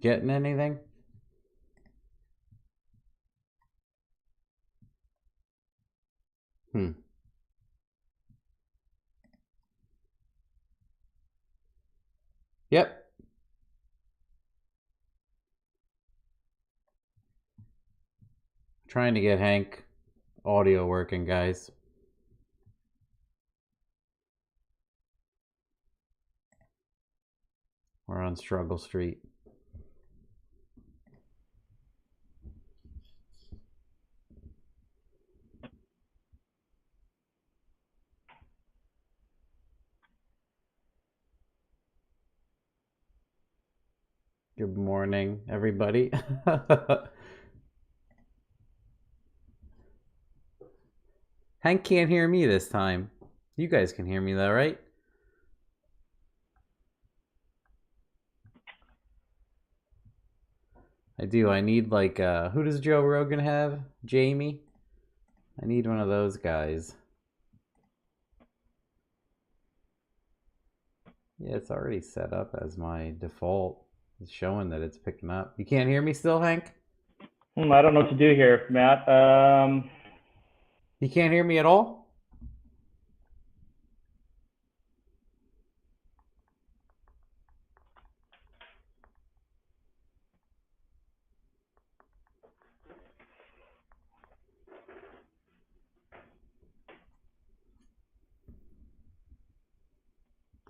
getting anything? Yep. Trying to get Hank audio working, guys. We're on Struggle Street. Good morning, everybody. Hank can't hear me this time. You guys can hear me though, right? I do. I need like, who does Joe Rogan have? Jamie? I need one of those guys. Yeah, it's already set up as my default. It's showing that it's picking up. You can't hear me still, Hank? I don't know what to do here, Matt. You can't hear me at all?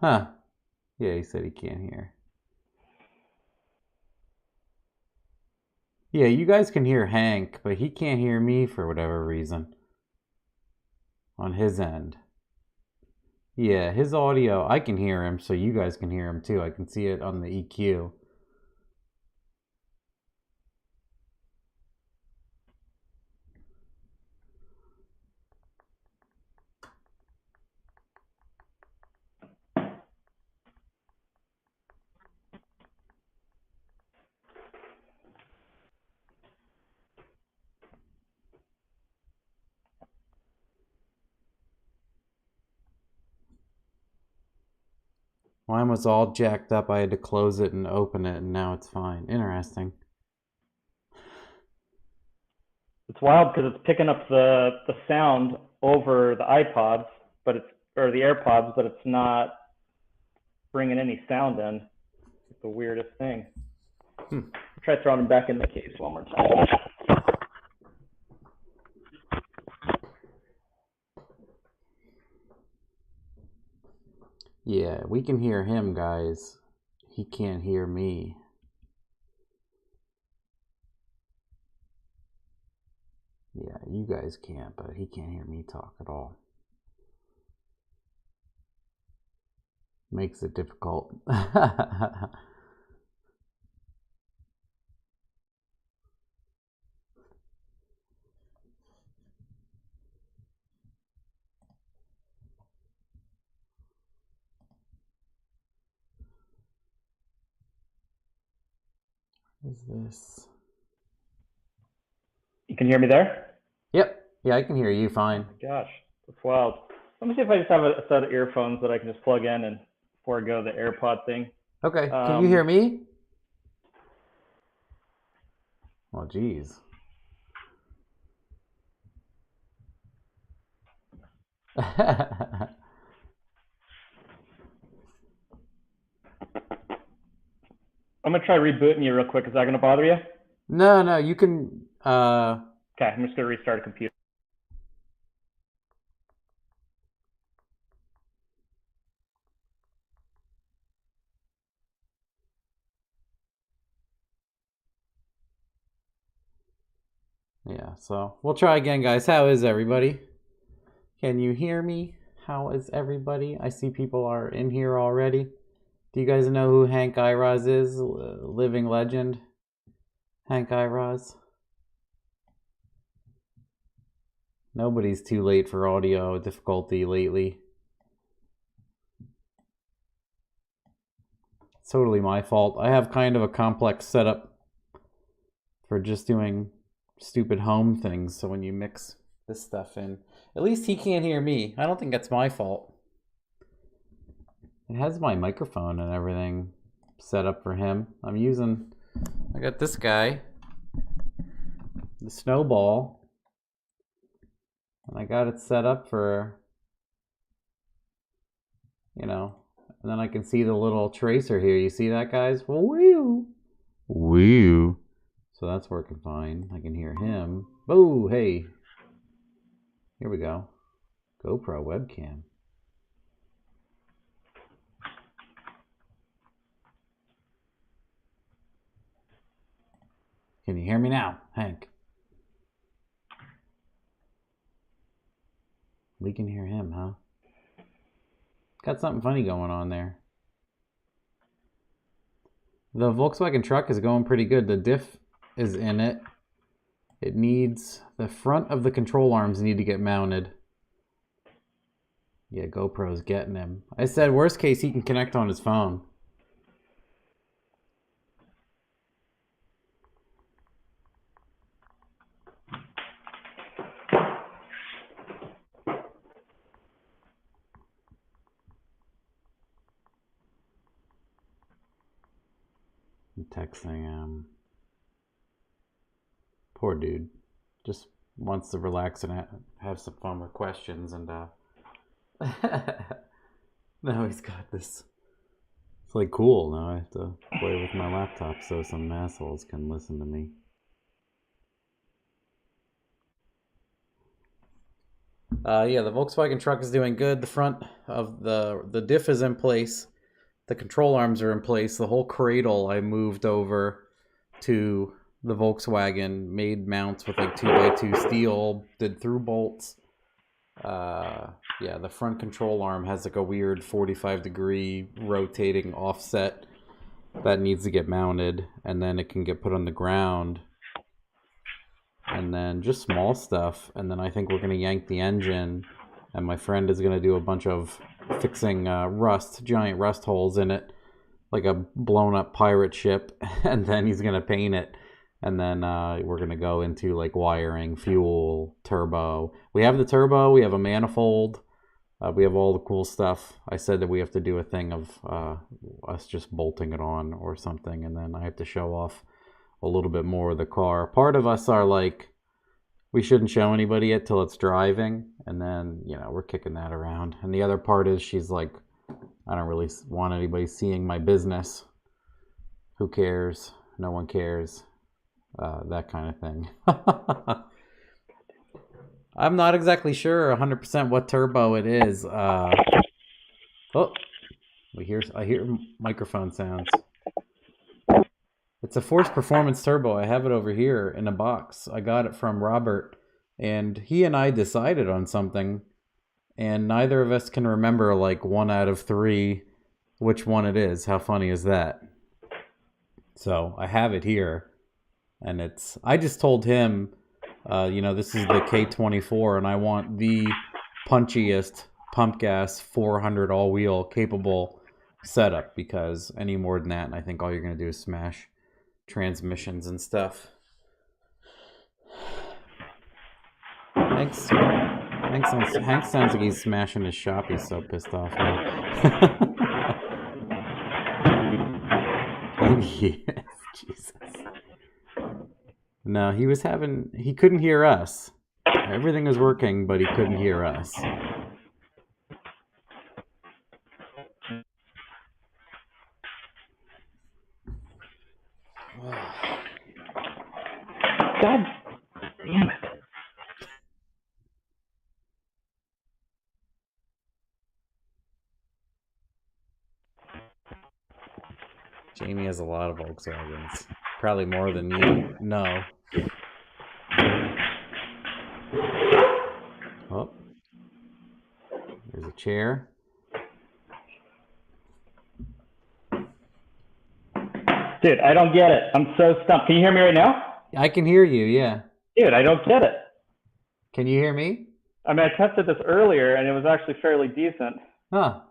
Huh. Yeah, he said he can't hear. Yeah, you guys can hear Hank, but he can't hear me for whatever reason. On his end. Yeah, his audio, I can hear him, so you guys can hear him too. I can see it on the EQ. Mine was all jacked up. I had to close it and open it, and now it's fine. Interesting. It's wild because it's picking up the sound over the iPods, but it's or the AirPods, but it's not bringing any sound in. It's the weirdest thing. Try throwing them back in the case one more time. Yeah, we can hear him, guys. He can't hear me. Yeah, you guys can't, but he can't hear me talk at all. Makes it difficult. What is this? You can hear me there? Yep. Yeah, I can hear you fine. Gosh, that's wild. Let me see if I just have a set of earphones that I can just plug in and forego the AirPod thing. Okay. Can you hear me? Oh, geez. I'm going to try rebooting you real quick. Is that going to bother you? No, you can... Okay, I'm just going to restart a computer. Yeah, so we'll try again, guys. How is everybody? Can you hear me? How is everybody? I see people are in here already. Do you guys know who Hank Iroz is? Living legend. Hank Iroz. Nobody's too late for audio difficulty lately. It's totally my fault. I have kind of a complex setup for just doing stupid home things, so when you mix this stuff in, at least he can't hear me. I don't think that's my fault. It has my microphone and everything set up for him. I'm using I got this guy, the Snowball, and I got it set up for, you know, and then I can see the little tracer here. You see that, guys? Woo! Woo! So that's working fine. I can hear him. Oh, hey. Here we go. GoPro webcam. Can you hear me now, Hank? We can hear him, huh? Got something funny going on there. The Volkswagen truck is going pretty good. The diff is in it. It needs, the front of the control arms need to get mounted. Yeah, GoPro's getting him. I said, worst case, he can connect on his phone. I'm texting him. Poor dude. Just wants to relax and have some fun with questions, and now he's got this. It's like cool. Now I have to play with my laptop so some assholes can listen to me. Yeah, the Volkswagen truck is doing good. The front of the diff is in place. The control arms are in place. The whole cradle I moved over to the Volkswagen, made mounts with like 2x2 steel, did through bolts. Yeah, the front control arm has like a weird 45-degree rotating offset that needs to get mounted, and then it can get put on the ground. And then just small stuff, and then I think we're gonna yank the engine, and my friend is gonna do a bunch of fixing giant rust holes in it, like a blown up pirate ship, and then he's gonna paint it, and then we're gonna go into like wiring, fuel, turbo. We have the turbo, we have a manifold, we have all the cool stuff. I said that we have to do a thing of us just bolting it on or something, and then I have to show off a little bit more of the car. Part of us are like, we shouldn't show anybody it till it's driving, and then, you know, we're kicking that around. And the other part is she's like, I don't really want anybody seeing my business. Who cares? No one cares. That kind of thing. I'm not exactly sure 100% what turbo it is. Oh, I hear microphone sounds. It's a Force Performance Turbo. I have it over here in a box. I got it from Robert, and he and I decided on something, and neither of us can remember like 1 out of 3 which one it is. How funny is that? So I have it here, and I just told him, you know, this is the K24, and I want the punchiest pump gas 400 all-wheel capable setup, because any more than that, and I think all you're going to do is smash transmissions and stuff. Hank sounds like he's smashing his shop. He's so pissed off now. Yes, Jesus. No, he couldn't hear us. Everything was working, but he couldn't hear us. God damn it. Jamie has a lot of Volkswagens. Probably more than you know. Oh. There's a chair. Dude, I don't get it. I'm so stumped. Can you hear me right now? I can hear you, yeah. Dude, I don't get it. Can you hear me? I mean, I tested this earlier, and it was actually fairly decent. Huh.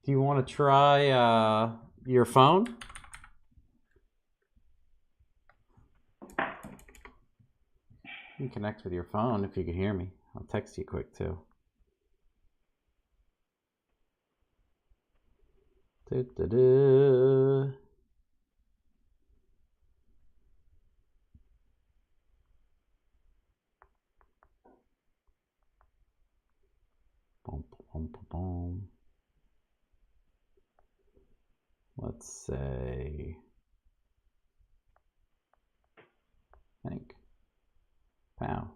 Do you want to try your phone? You can connect with your phone if you can hear me. I'll text you quick too. Let's say Hank. Pow.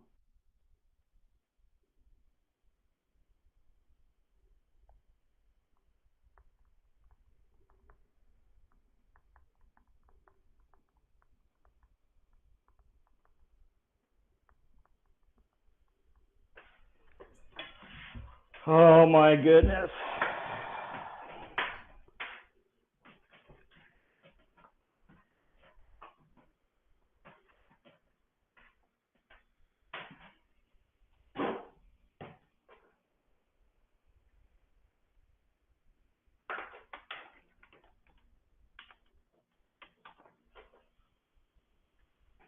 Oh my goodness.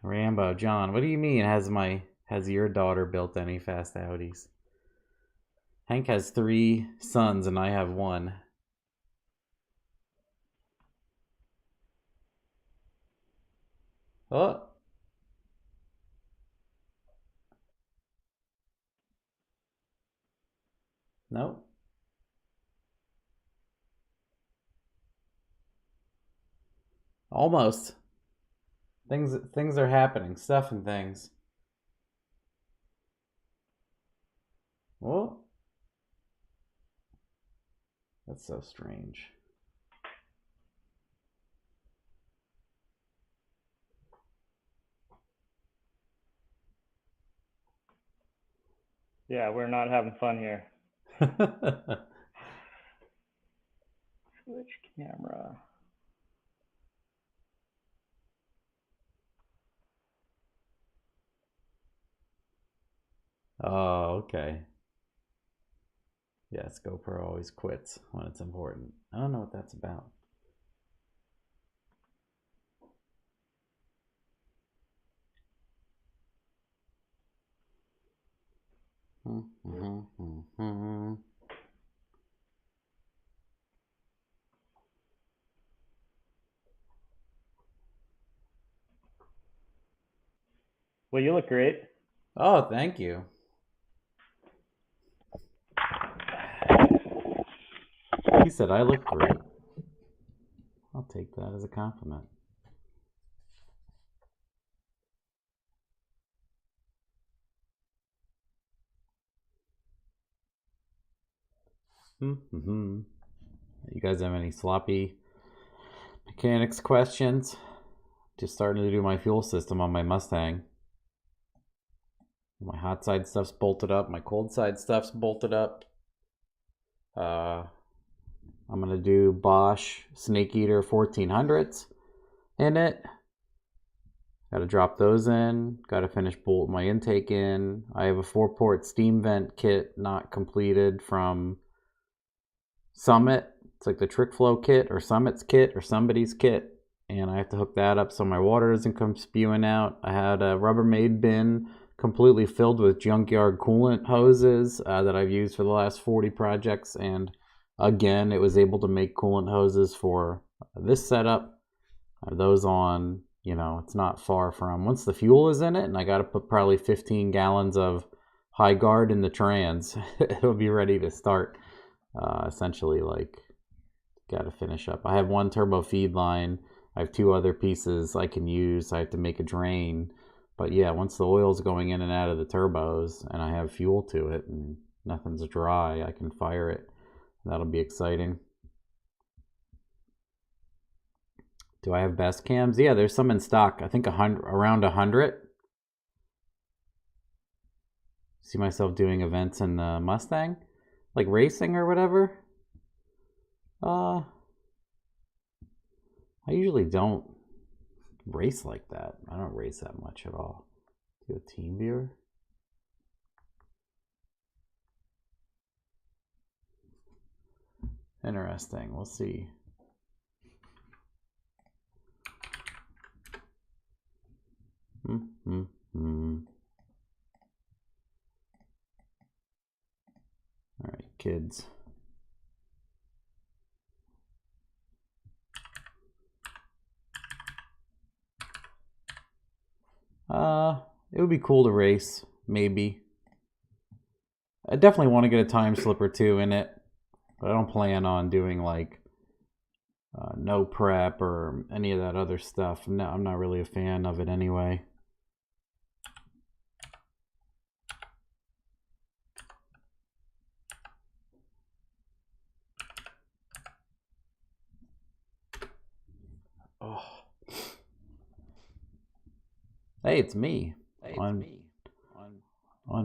Rambo, John, what do you mean has your daughter built any fast Audis? Hank has 3 sons and I have 1. Oh. Nope. Almost. Things are happening. Stuff and things. Oh. That's so strange. Yeah, we're not having fun here. Switch camera. Oh, okay. Yes, GoPro always quits when it's important. I don't know what that's about. Well, you look great. Oh, thank you. He said I look great. I'll take that as a compliment. You guys have any sloppy mechanics questions? Just starting to do my fuel system on my Mustang. My hot side stuff's bolted up. My cold side stuff's bolted up. I'm going to do Bosch Snake Eater 1400s in it. Got to drop those in. Got to finish bolt my intake in. I have a 4-port steam vent kit not completed from Summit. It's like the Trick Flow kit or Summit's kit or somebody's kit. And I have to hook that up so my water doesn't come spewing out. I had a Rubbermaid bin completely filled with junkyard coolant hoses that I've used for the last 40 projects. And again, it was able to make coolant hoses for this setup. I have those on, you know, it's not far from, once the fuel is in it, and I got to put probably 15 gallons of high guard in the trans, it'll be ready to start. Essentially, like, got to finish up. I have 1 turbo feed line. I have 2 other pieces I can use. I have to make a drain. But yeah, once the oil's going in and out of the turbos and I have fuel to it and nothing's dry, I can fire it. That'll be exciting. Do I have best cams? Yeah, there's some in stock. I think around 100. See myself doing events in the Mustang? Like racing or whatever? I usually don't race like that. I don't race that much at all. Do a team viewer? Interesting. We'll see. All right, kids. It would be cool to race, maybe. I definitely want to get a time slip or two in it, but I don't plan on doing like no prep or any of that other stuff. No, I'm not really a fan of it anyway. Oh. Hey, it's me. On me. All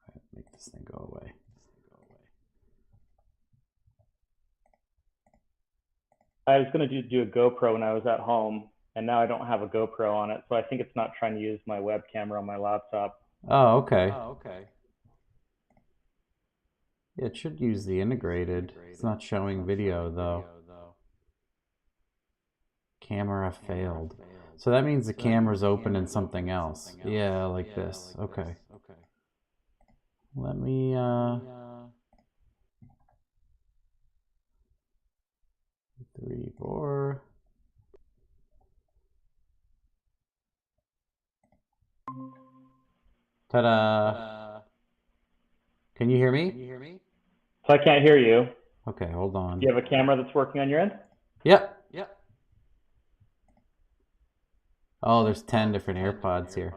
right, make this thing go away. I was going to do a GoPro when I was at home, and now I don't have a GoPro on it, so I think it's not trying to use my web camera on my laptop. Oh, okay. Yeah, it should use the integrated. It's not showing video though. Camera failed. So that means the camera's open in something else. Yeah, like this. Okay. Let me 3, 4. Ta-da! Can you hear me? So I can't hear you. Okay, hold on. Do you have a camera that's working on your end? Yep. Oh, there's 10 different AirPods here.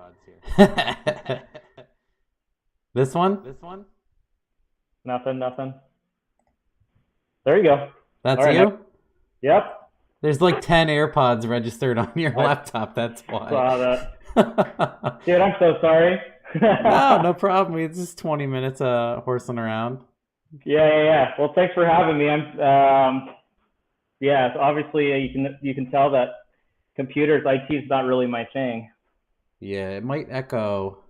This one? Nothing. There you go. That's right, you? Yep. There's like 10 AirPods registered on your laptop, that's why. Saw that. Dude, I'm so sorry. No problem. It's just 20 minutes horsing around. Yeah. Well, thanks for having me. So obviously you can tell that computers, IT is not really my thing. Yeah, it might echo.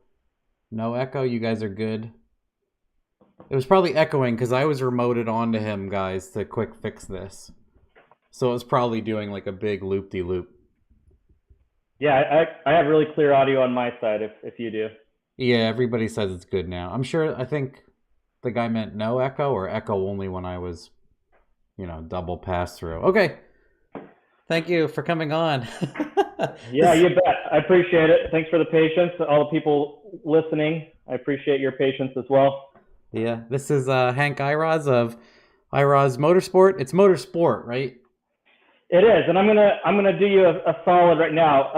No echo, you guys are good. It was probably echoing because I was remoted onto him, guys, to quick fix this. So it was probably doing like a big loop-de-loop. Yeah, I have really clear audio on my side if you do. Yeah, everybody says it's good now. I think the guy meant no echo or echo only when I was, double pass through. Okay. Thank you for coming on. Yeah, you bet. I appreciate it. Thanks for the patience. All the people listening, I appreciate your patience as well. Yeah, this is Hank Iroz of Irozmotorsport. It's Motorsport, right? It is, and I'm gonna do you a solid right now.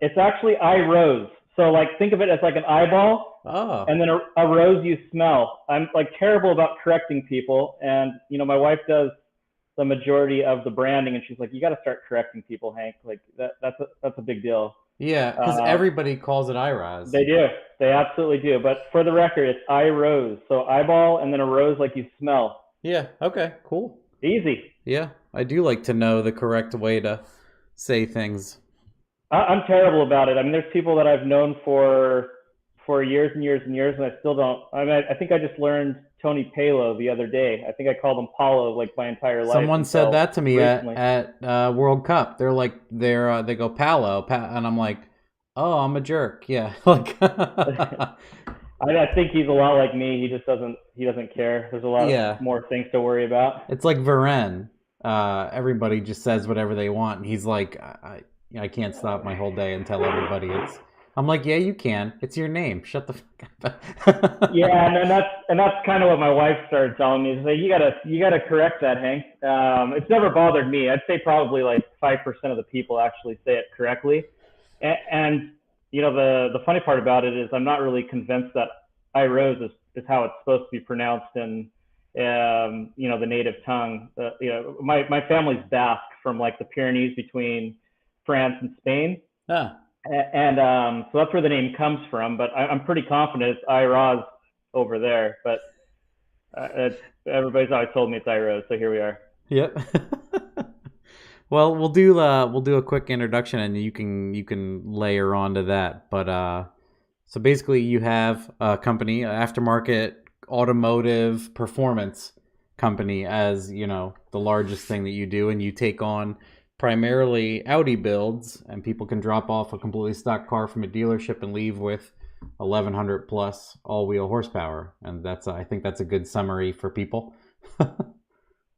It's actually Iroz. So like think of it as like an eyeball, and then a rose you smell. I'm like terrible about correcting people, and my wife does the majority of the branding, and she's like, "You got to start correcting people, Hank. Like that's a big deal." Yeah, because everybody calls it Iroz. They do. They absolutely do. But for the record, it's Iroz. So eyeball and then a rose like you smell. Yeah. Okay. Cool. Easy. Yeah, I do like to know the correct way to say things. I'm terrible about it. I mean, there's people that I've known for years and years and years, and I still don't. I mean, I think I just learned Tony Palo the other day. I think I called him Paulo like my entire life. Someone said that to me at World Cup. They're like they go Palo, and I'm like, oh, I'm a jerk. Yeah, like. I think he's a lot like me. He doesn't care. There's a lot more things to worry about. It's like Varen. Everybody just says whatever they want, and he's like, I can't stop my whole day and tell everybody it's. I'm like, yeah, you can. It's your name. Shut the fuck up. Yeah, and that's kind of what my wife started telling me. Is like, you gotta correct that, Hank. It's never bothered me. I'd say probably like 5% of the people actually say it correctly. And the funny part about it is I'm not really convinced that Iroz is how it's supposed to be pronounced in the native tongue. My family's Basque from like the Pyrenees between France and Spain. And so that's where the name comes from, but I'm pretty confident it's Iroz over there. But everybody's always told me it's Iroz, so here we are. Yep. Well, we'll do a quick introduction, and you can layer onto that. But so basically, you have a company, an aftermarket automotive performance company, as the largest thing that you do, and you take on primarily Audi builds, and people can drop off a completely stock car from a dealership and leave with 1,100 plus all-wheel horsepower, and I think that's a good summary for people.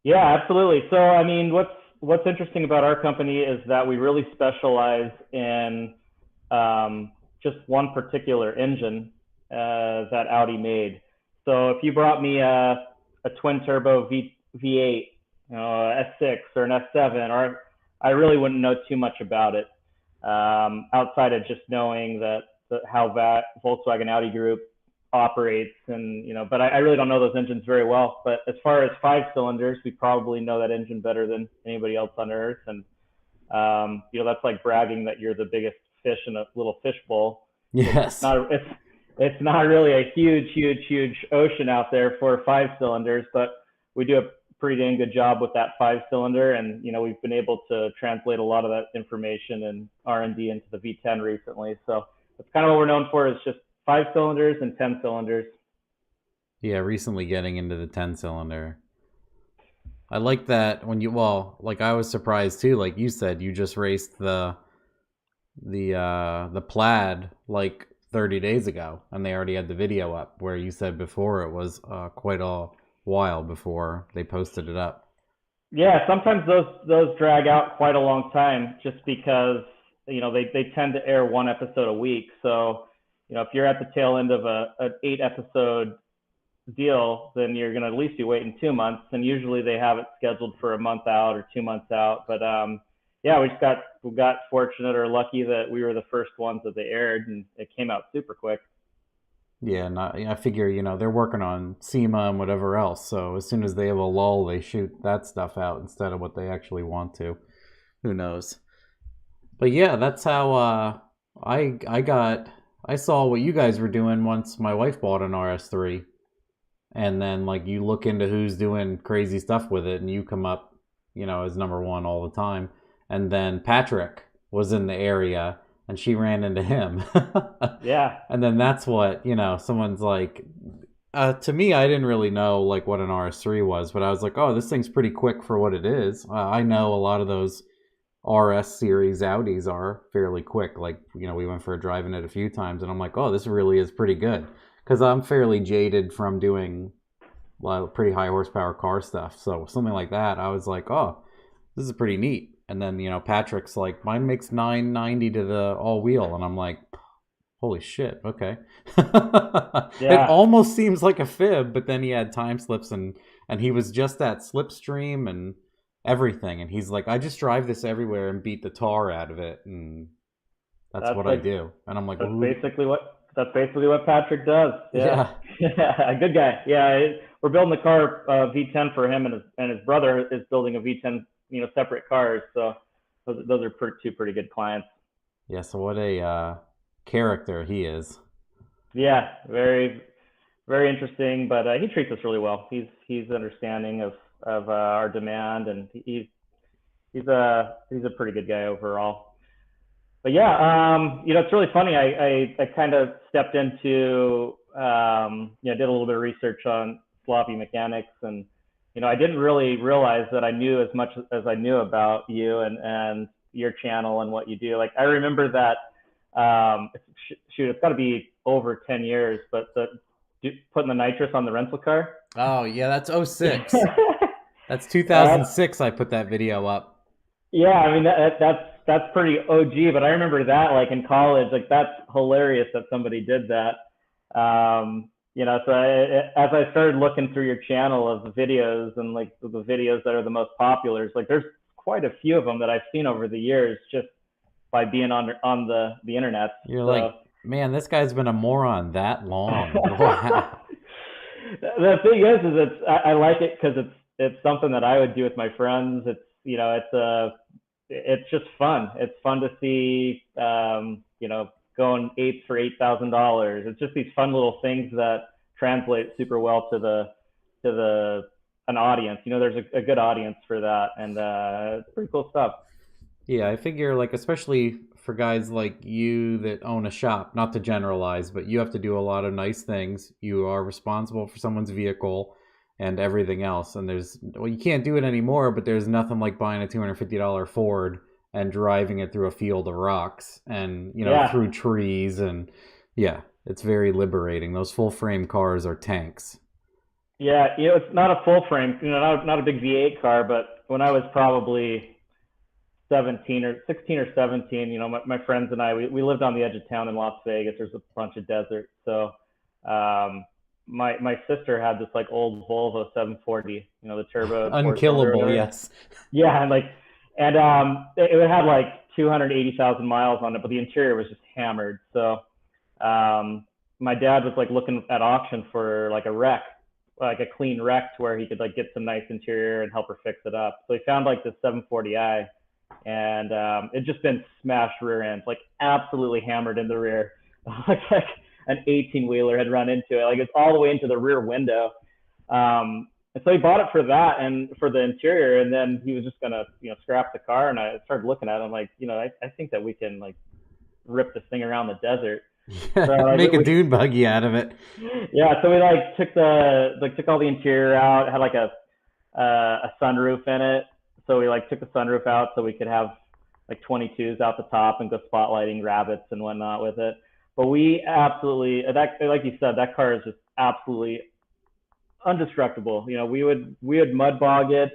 Yeah, absolutely. So, I mean, what's interesting about our company is that we really specialize in just one particular engine that Audi made. So if you brought me a twin turbo V8, S6 or an S7, or I really wouldn't know too much about it outside of just knowing how that Volkswagen Audi group operates, and but I really don't know those engines very well. But as far as 5-cylinders, we probably know that engine better than anybody else on earth, and that's like bragging that you're the biggest fish in a little fishbowl. Yes. It's not really a huge ocean out there for 5-cylinders, but we do a pretty dang good job with that 5-cylinder, and we've been able to translate a lot of that information and R&D into the V10 recently. So that's kind of what we're known for, is just 5-cylinders and 10-cylinders. Yeah, recently getting into the 10-cylinder. I like that when I was surprised too. Like you said, you just raced the Plaid like 30 days ago, and they already had the video up, where you said before it was quite a while before they posted it up. Yeah, sometimes those drag out quite a long time, just because they tend to air one episode a week. So if you're at the tail end of an 8-episode deal, then you're going to at least be waiting 2 months, and usually they have it scheduled for a month out or 2 months out. But yeah, we got fortunate or lucky that we were the first ones that they aired, and it came out super quick. Yeah, and I figure, they're working on SEMA and whatever else, so as soon as they have a lull, they shoot that stuff out instead of what they actually want to. Who knows? But yeah, that's how I saw what you guys were doing once my wife bought an RS3. And then, like, you look into who's doing crazy stuff with it, and you come up, as number one all the time. And then Patrick was in the area, and she ran into him. Yeah. And then that's what, someone's like, to me, I didn't really know, like, what an RS3 was, but I was like, oh, this thing's pretty quick for what it is. I know a lot of those RS series Audis are fairly quick. Like, we went for a drive in it a few times, and I'm like, oh, this really is pretty good. Because I'm fairly jaded from doing pretty high horsepower car stuff. So something like that, I was like, oh, this is pretty neat. And then, Patrick's like, mine makes 990 to the all-wheel. And I'm like, holy shit, okay. Yeah. It almost seems like a fib, but then he had time slips, and he was just at slipstream and everything. And he's like, I just drive this everywhere and beat the tar out of it. And that's what I do. And I'm like, that's basically what Patrick does. Yeah. A good guy. Yeah, we're building the car V10 for him, and his brother is building a V10, separate cars. So those are two pretty good clients. Yeah. So what a character he is. Yeah, very, very interesting. But he treats us really well. He's understanding of our demand, and he's a pretty good guy overall. But yeah, it's really funny. I kind of stepped into, did a little bit of research on sloppy mechanics, and, I didn't really realize that I knew as much as I knew about you and your channel and what you do. Like, I remember that, it's got to be over 10 years, but putting the nitrous on the rental car. Oh yeah, that's 06. That's 2006. I put that video up. Yeah, I mean, that's pretty OG, but I remember that, like, in college, like, that's hilarious that somebody did that. So as I started looking through your channel of the videos, and like the videos that are the most popular, like, there's quite a few of them that I've seen over the years just by being on the internet. You're like, man, this guy's been a moron that long. Wow. The thing is I like it because it's something that I would do with my friends. It's it's just fun. It's fun to see, going apes for $8,000. It's just these fun little things that translate super well to an audience. There's a good audience for that, and it's pretty cool stuff. Yeah, I figure, like, especially for guys like you that own a shop, not to generalize, but you have to do a lot of nice things. You are responsible for someone's vehicle and everything else. And you can't do it anymore, but there's nothing like buying a $250 Ford and driving it through a field of rocks and, through trees. And yeah, it's very liberating. Those full frame cars are tanks. Yeah, it's not a full frame, not a big V8 car, but when I was probably 16 or 17, my friends and I, we lived on the edge of town in Las Vegas. There's a bunch of desert. So my sister had this like old Volvo 740, the turbo four-cylinder or Unkillable, whatever. yes. Yeah, and it had like 280,000 miles on it, but the interior was just hammered. So my dad was like looking at auction for like a wreck, like a clean wreck to where he could like get some nice interior and help her fix it up. So he found like this 740i, and it just been smashed rear end, like absolutely hammered in the rear. like an 18-wheeler had run into it. Like it's all the way into the rear window. And so he bought it for that and for the interior, and then he was just gonna, scrap the car. And I started looking at it. I'm like, I think that we can like rip this thing around the desert. So like Make a dune buggy out of it. Yeah, so we like took all the interior out. It had like a sunroof in it. So we like took the sunroof out so we could have like 22s out the top and go spotlighting rabbits and whatnot with it. But we absolutely, that, like you said, that car is just absolutely indestructible. We would mud bog it.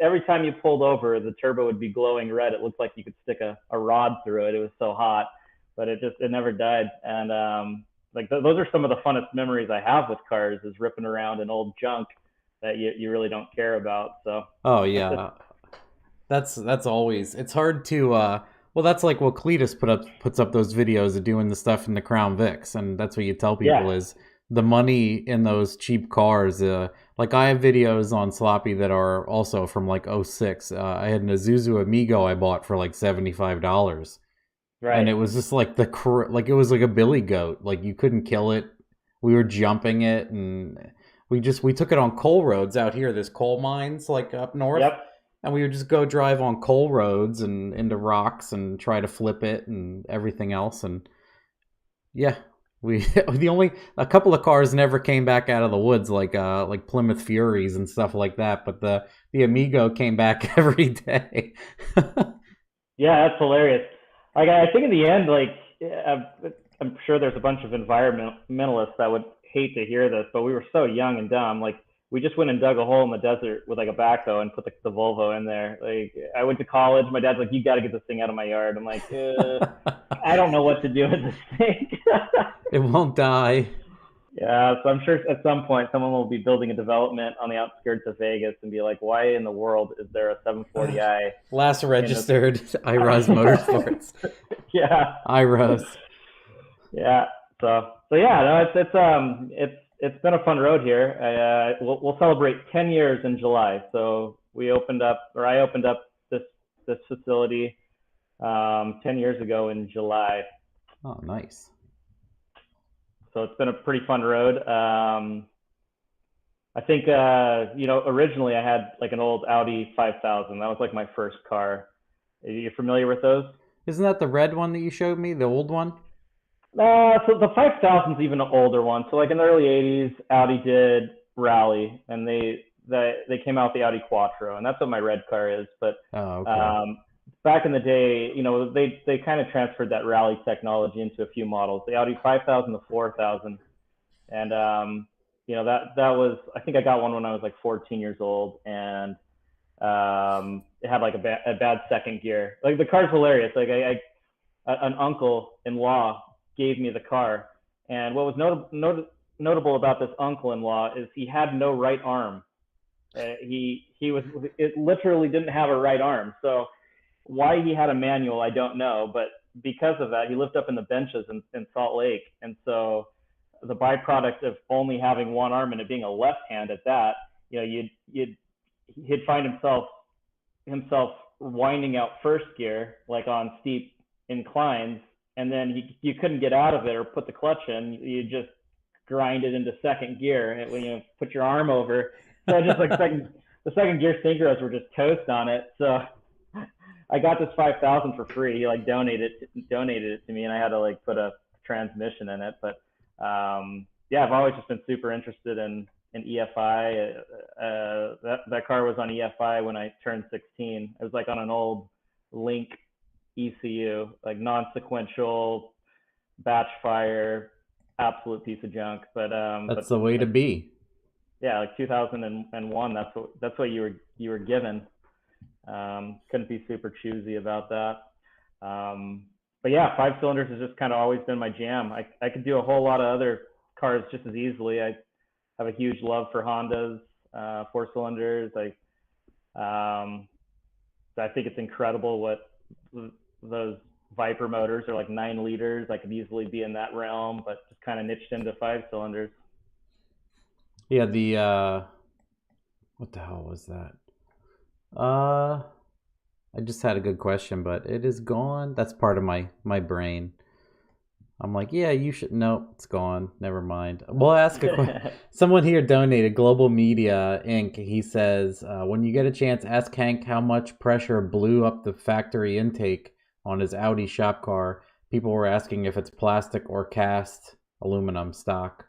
Every time you pulled over, the turbo would be glowing red. It looked like you could stick a rod through it. It was so hot, but it never died. And those are some of the funnest memories I have with cars, is ripping around an old junk that you really don't care about. So oh yeah, that's always, it's hard to well, that's like what Cletus puts up those videos of doing the stuff in the Crown Vics, and that's what you tell people is the money in those cheap cars. Like I have videos on Sloppy that are also from like '06. I had an Isuzu Amigo I bought for like $75. Right. And it was just like like it was like a billy goat. Like you couldn't kill it. We were jumping it, and we took it on coal roads out here. There's coal mines like up north. Yep. And we would just go drive on coal roads and into rocks and try to flip it and everything else. And yeah, a couple of cars never came back out of the woods, like Plymouth Furies and stuff like that. But the Amigo came back every day. Yeah, that's hilarious. Like I think in the end, like I'm sure there's a bunch of environmentalists that would hate to hear this, but we were so young and dumb. Like we just went and dug a hole in the desert with like a backhoe and put the Volvo in there. Like I went to college. My dad's like, "You got to get this thing out of my yard." I'm like, I don't know what to do with this thing. It won't die. Yeah, so I'm sure at some point someone will be building a development on the outskirts of Vegas and be like, "Why in the world is there a 740i?" Last registered Irozmotorsport. Yeah. Iroz. Yeah. So yeah, no, it's been a fun road here. We'll celebrate 10 years in July. So I opened up this facility 10 years ago in July. Oh, nice. So it's been a pretty fun road. I think originally I had like an old Audi 5000. That was like my first car. Are you familiar with those? Isn't that the red one that you showed me, the old one? So the 5000 is even an older one. So like in the early 80s, Audi did rally, and they came out with the Audi Quattro, and that's what my red car is. But back in the day, they kind of transferred that rally technology into a few models. The Audi 5000, the 4000, and that was, I think I got one when I was like 14 years old, and it had like a bad second gear. Like the car's hilarious. Like an uncle-in-law gave me the car, and what was notable about this uncle-in-law is he had no right arm. It literally didn't have a right arm. So why he had a manual, I don't know, but because of that, he lived up in the benches in Salt Lake, and so the byproduct of only having one arm and it being a left hand at that, he'd find himself winding out first gear like on steep inclines, and then you couldn't get out of it or put the clutch in. You just grind it into second gear when you put your arm over. So just like the second gear synchros were just toast on it. So I got this 5000 for free. He like donated it to me, and I had to like put a transmission in it. But I've always just been super interested in EFI. That car was on EFI when I turned 16. It was like on an old Link ECU, like non-sequential, batch fire, absolute piece of junk. But that's the way to be. Yeah, like 2001. That's what you were given. Couldn't be super choosy about that. But yeah, 5 cylinders has just kind of always been my jam. I could do a whole lot of other cars just as easily. I have a huge love for Hondas, 4 cylinders. I think it's incredible what those Viper motors are, like 9 liters. I could easily be in that realm, but just kind of niched into 5 cylinders. Yeah, what the hell was that? I just had a good question, but it is gone. That's part of my brain. I'm like, yeah, you should. Nope, it's gone. Never mind. We'll ask a question. Someone here donated, Global Media Inc. He says, when you get a chance, ask Hank how much pressure blew up the factory intake on his Audi shop car. People were asking if it's plastic or cast aluminum stock.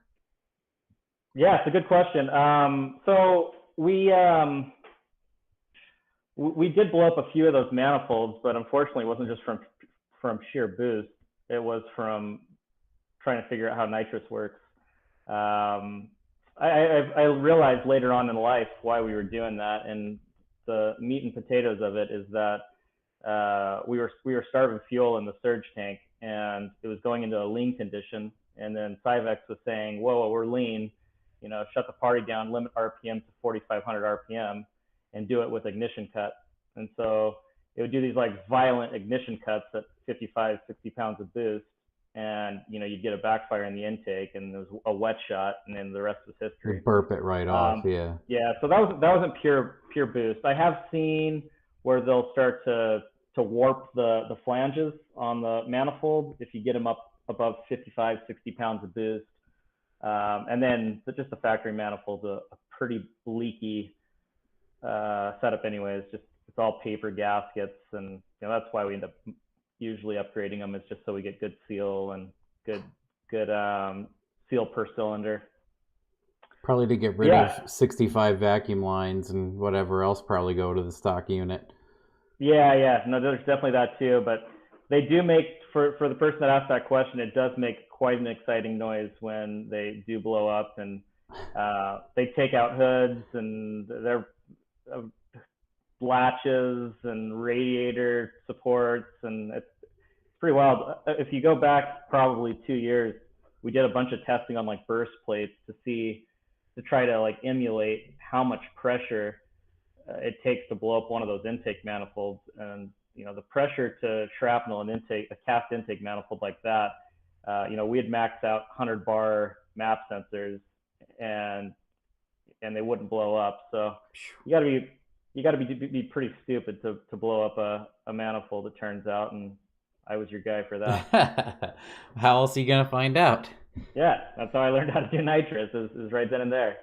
Yeah, it's a good question. So we did blow up a few of those manifolds, but unfortunately, it wasn't just from sheer boost. It was from trying to figure out how nitrous works. I realized later on in life why we were doing that, and the meat and potatoes of it is that we were starving fuel in the surge tank, and it was going into a lean condition. And then Cyvex was saying, "Whoa, we're lean. Shut the party down, limit RPM to 4,500 RPM, and do it with ignition cuts." And so it would do these like violent ignition cuts at 55, 60 pounds of boost, and you'd get a backfire in the intake, and there was a wet shot, and then the rest was history. You burp it right off, yeah. Yeah, so that wasn't pure boost. I have seen where they'll start to warp the flanges on the manifold if you get them up above 55, 60 pounds of boost. And then just the factory manifold's a pretty leaky setup anyways. Just it's all paper gaskets, and that's why we end up usually upgrading them. It's just so we get good seal and good seal per cylinder. Probably to get rid of 65 vacuum lines and whatever else probably go to the stock unit. Yeah. No, there's definitely that too. But they do make, for the person that asked that question, it does make quite an exciting noise when they do blow up, and they take out hoods and their latches and radiator supports, and it's pretty wild. If you go back probably 2 years, we did a bunch of testing on like burst plates to try to like emulate how much pressure it takes to blow up one of those intake manifolds. And the pressure to shrapnel an intake, a cast intake manifold like that, we had maxed out 100 bar map sensors, and they wouldn't blow up. So you got to be pretty stupid to blow up a manifold, it turns out, and I was your guy for that. How else are you gonna find out? Yeah, that's how I learned how to do nitrous, is right then and there.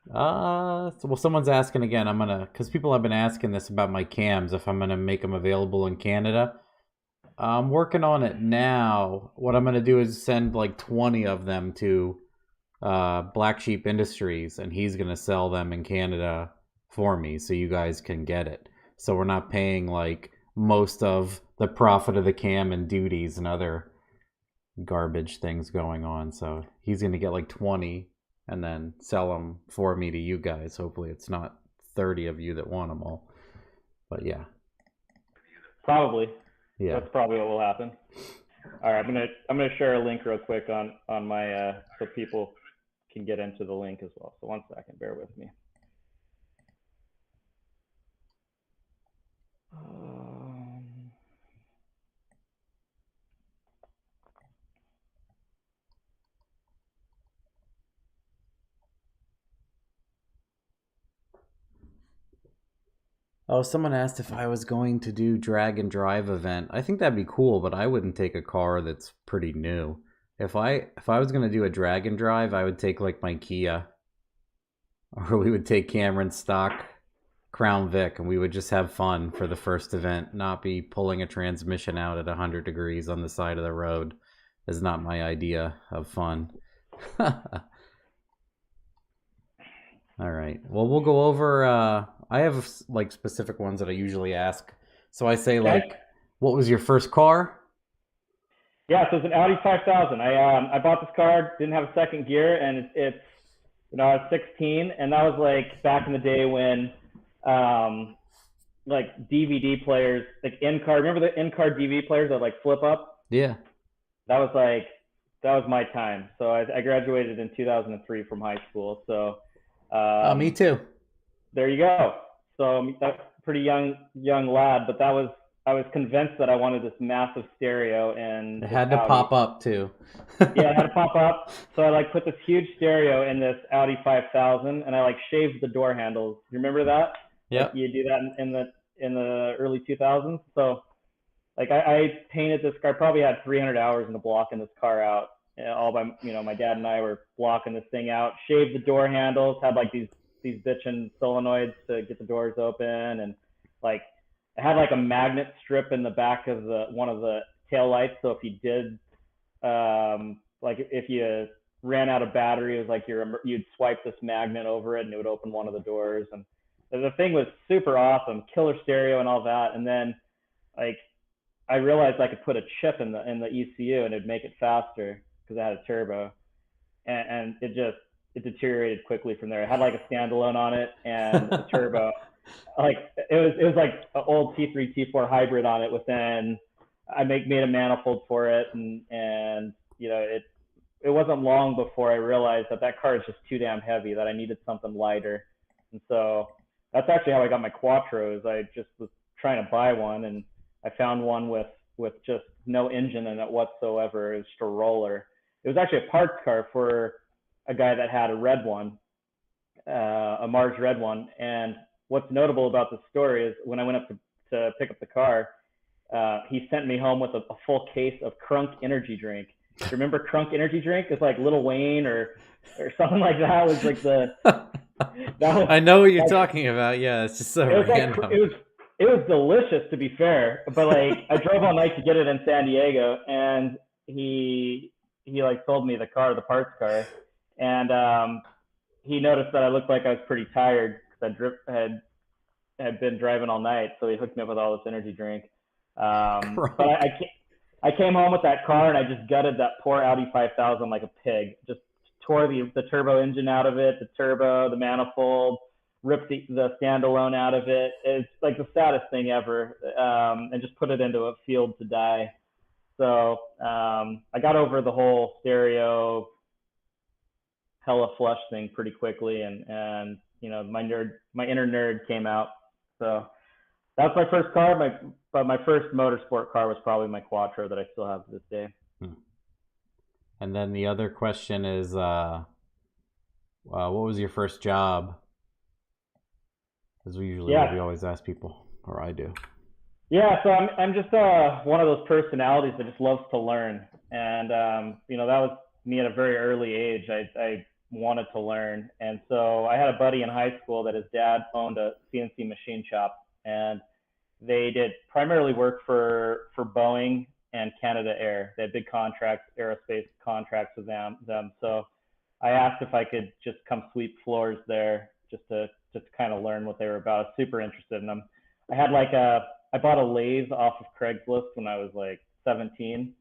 Well, someone's asking again. Because people have been asking this about my cams, if I'm gonna make them available in Canada. I'm working on it now. What I'm gonna do is send like 20 of them to Black Sheep Industries, and he's gonna sell them in Canada for me, so you guys can get it. So we're not paying like most of the profit of the cam and duties and other garbage things going on. So he's gonna get like 20 and then sell them for me to you guys. Hopefully it's not 30 of you that want them all. But yeah. Probably. Yeah. That's probably what will happen. All right, I'm gonna share a link real quick on my so people can get into the link as well. So 1 second, bear with me. Oh, someone asked if I was going to do drag and drive event. I think that'd be cool, but I wouldn't take a car that's pretty new. If I was going to do a drag and drive, I would take like my Kia, or we would take Cameron's stock Crown Vic, and we would just have fun for the first event, not be pulling a transmission out at 100 degrees on the side of the road. Is not my idea of fun. All right. Well, we'll go over. I have like specific ones that I usually ask. So I say like, what was your first car? Yeah, so it's an Audi 5000. I bought this car, didn't have a second gear, and it's I was 16, and that was like back in the day when like DVD players, like in car. Remember the in car DVD players that like flip up? Yeah. That was like that was my time. So I graduated in 2003 from high school. So Oh, me too. there you go. So that's a pretty young lad, but I was convinced that I wanted this massive stereo in It this had to Audi. pop up too. Yeah, it had to pop up. So I like put this huge stereo in this Audi 5000, and I like shaved the door handles. You remember that? Like Yep. you do that in the early 2000s. So like I painted this car. Probably had 300 hours in the blocking this car out. All by my dad and I were blocking this thing out. Shaved the door handles. Had like these bitchin' solenoids to get the doors open, and like it had like a magnet strip in the back of the one of the tail lights. So if you did like if you ran out of battery, it was like you'd swipe this magnet over it and it would open one of the doors. And the thing was super awesome, killer stereo and all that. And then like I realized I could put a chip in the ECU and it'd make it faster because I had a turbo, and it deteriorated quickly from there. It had like a standalone on it and a turbo. Like it was like an old T3 T4 hybrid on it. Within I made a manifold for it, and it wasn't long before I realized that car is just too damn heavy, that I needed something lighter. And so that's actually how I got my Quattros. I just was trying to buy one, and I found one with just no engine in it whatsoever. It was just a roller. It was actually a parts car for a guy that had a red one, a Mars red one. And what's notable about the story is when I went up to pick up the car, he sent me home with a full case of Crunk energy drink. Do you remember Crunk energy drink? It's like Lil Wayne or something like that. It was like that was I know what you're like, talking about. Yeah, it's just so it was like random. it was delicious, to be fair. But like I drove all night to get it in San Diego, and he like sold me the car, the parts car, and he noticed that I looked like I was pretty tired because had been driving all night, so he hooked me up with all this energy drink. But Crunk. I came home with that car and I just gutted that poor Audi 5000 like a pig. Just tore the turbo engine out of it, the turbo, the manifold, ripped the standalone out of it. It's like the saddest thing ever, and just put it into a field to die. So I got over the whole stereo hella flush thing pretty quickly, and my inner nerd came out. So that's my first car. But my first motorsport car was probably my Quattro that I still have to this day. And then the other question is, what was your first job? As we usually Yeah, we always ask people, or I do. yeah. So I'm just one of those personalities that just loves to learn, and that was me at a very early age. I wanted to learn, and so I had a buddy in high school that his dad owned a CNC machine shop, and they did primarily work for Boeing and Canada Air. They had big contracts, aerospace contracts with them. So I asked if I could just come sweep floors there just to kind of learn what they were about. I was super interested in them. I bought a lathe off of Craigslist when I was like 17,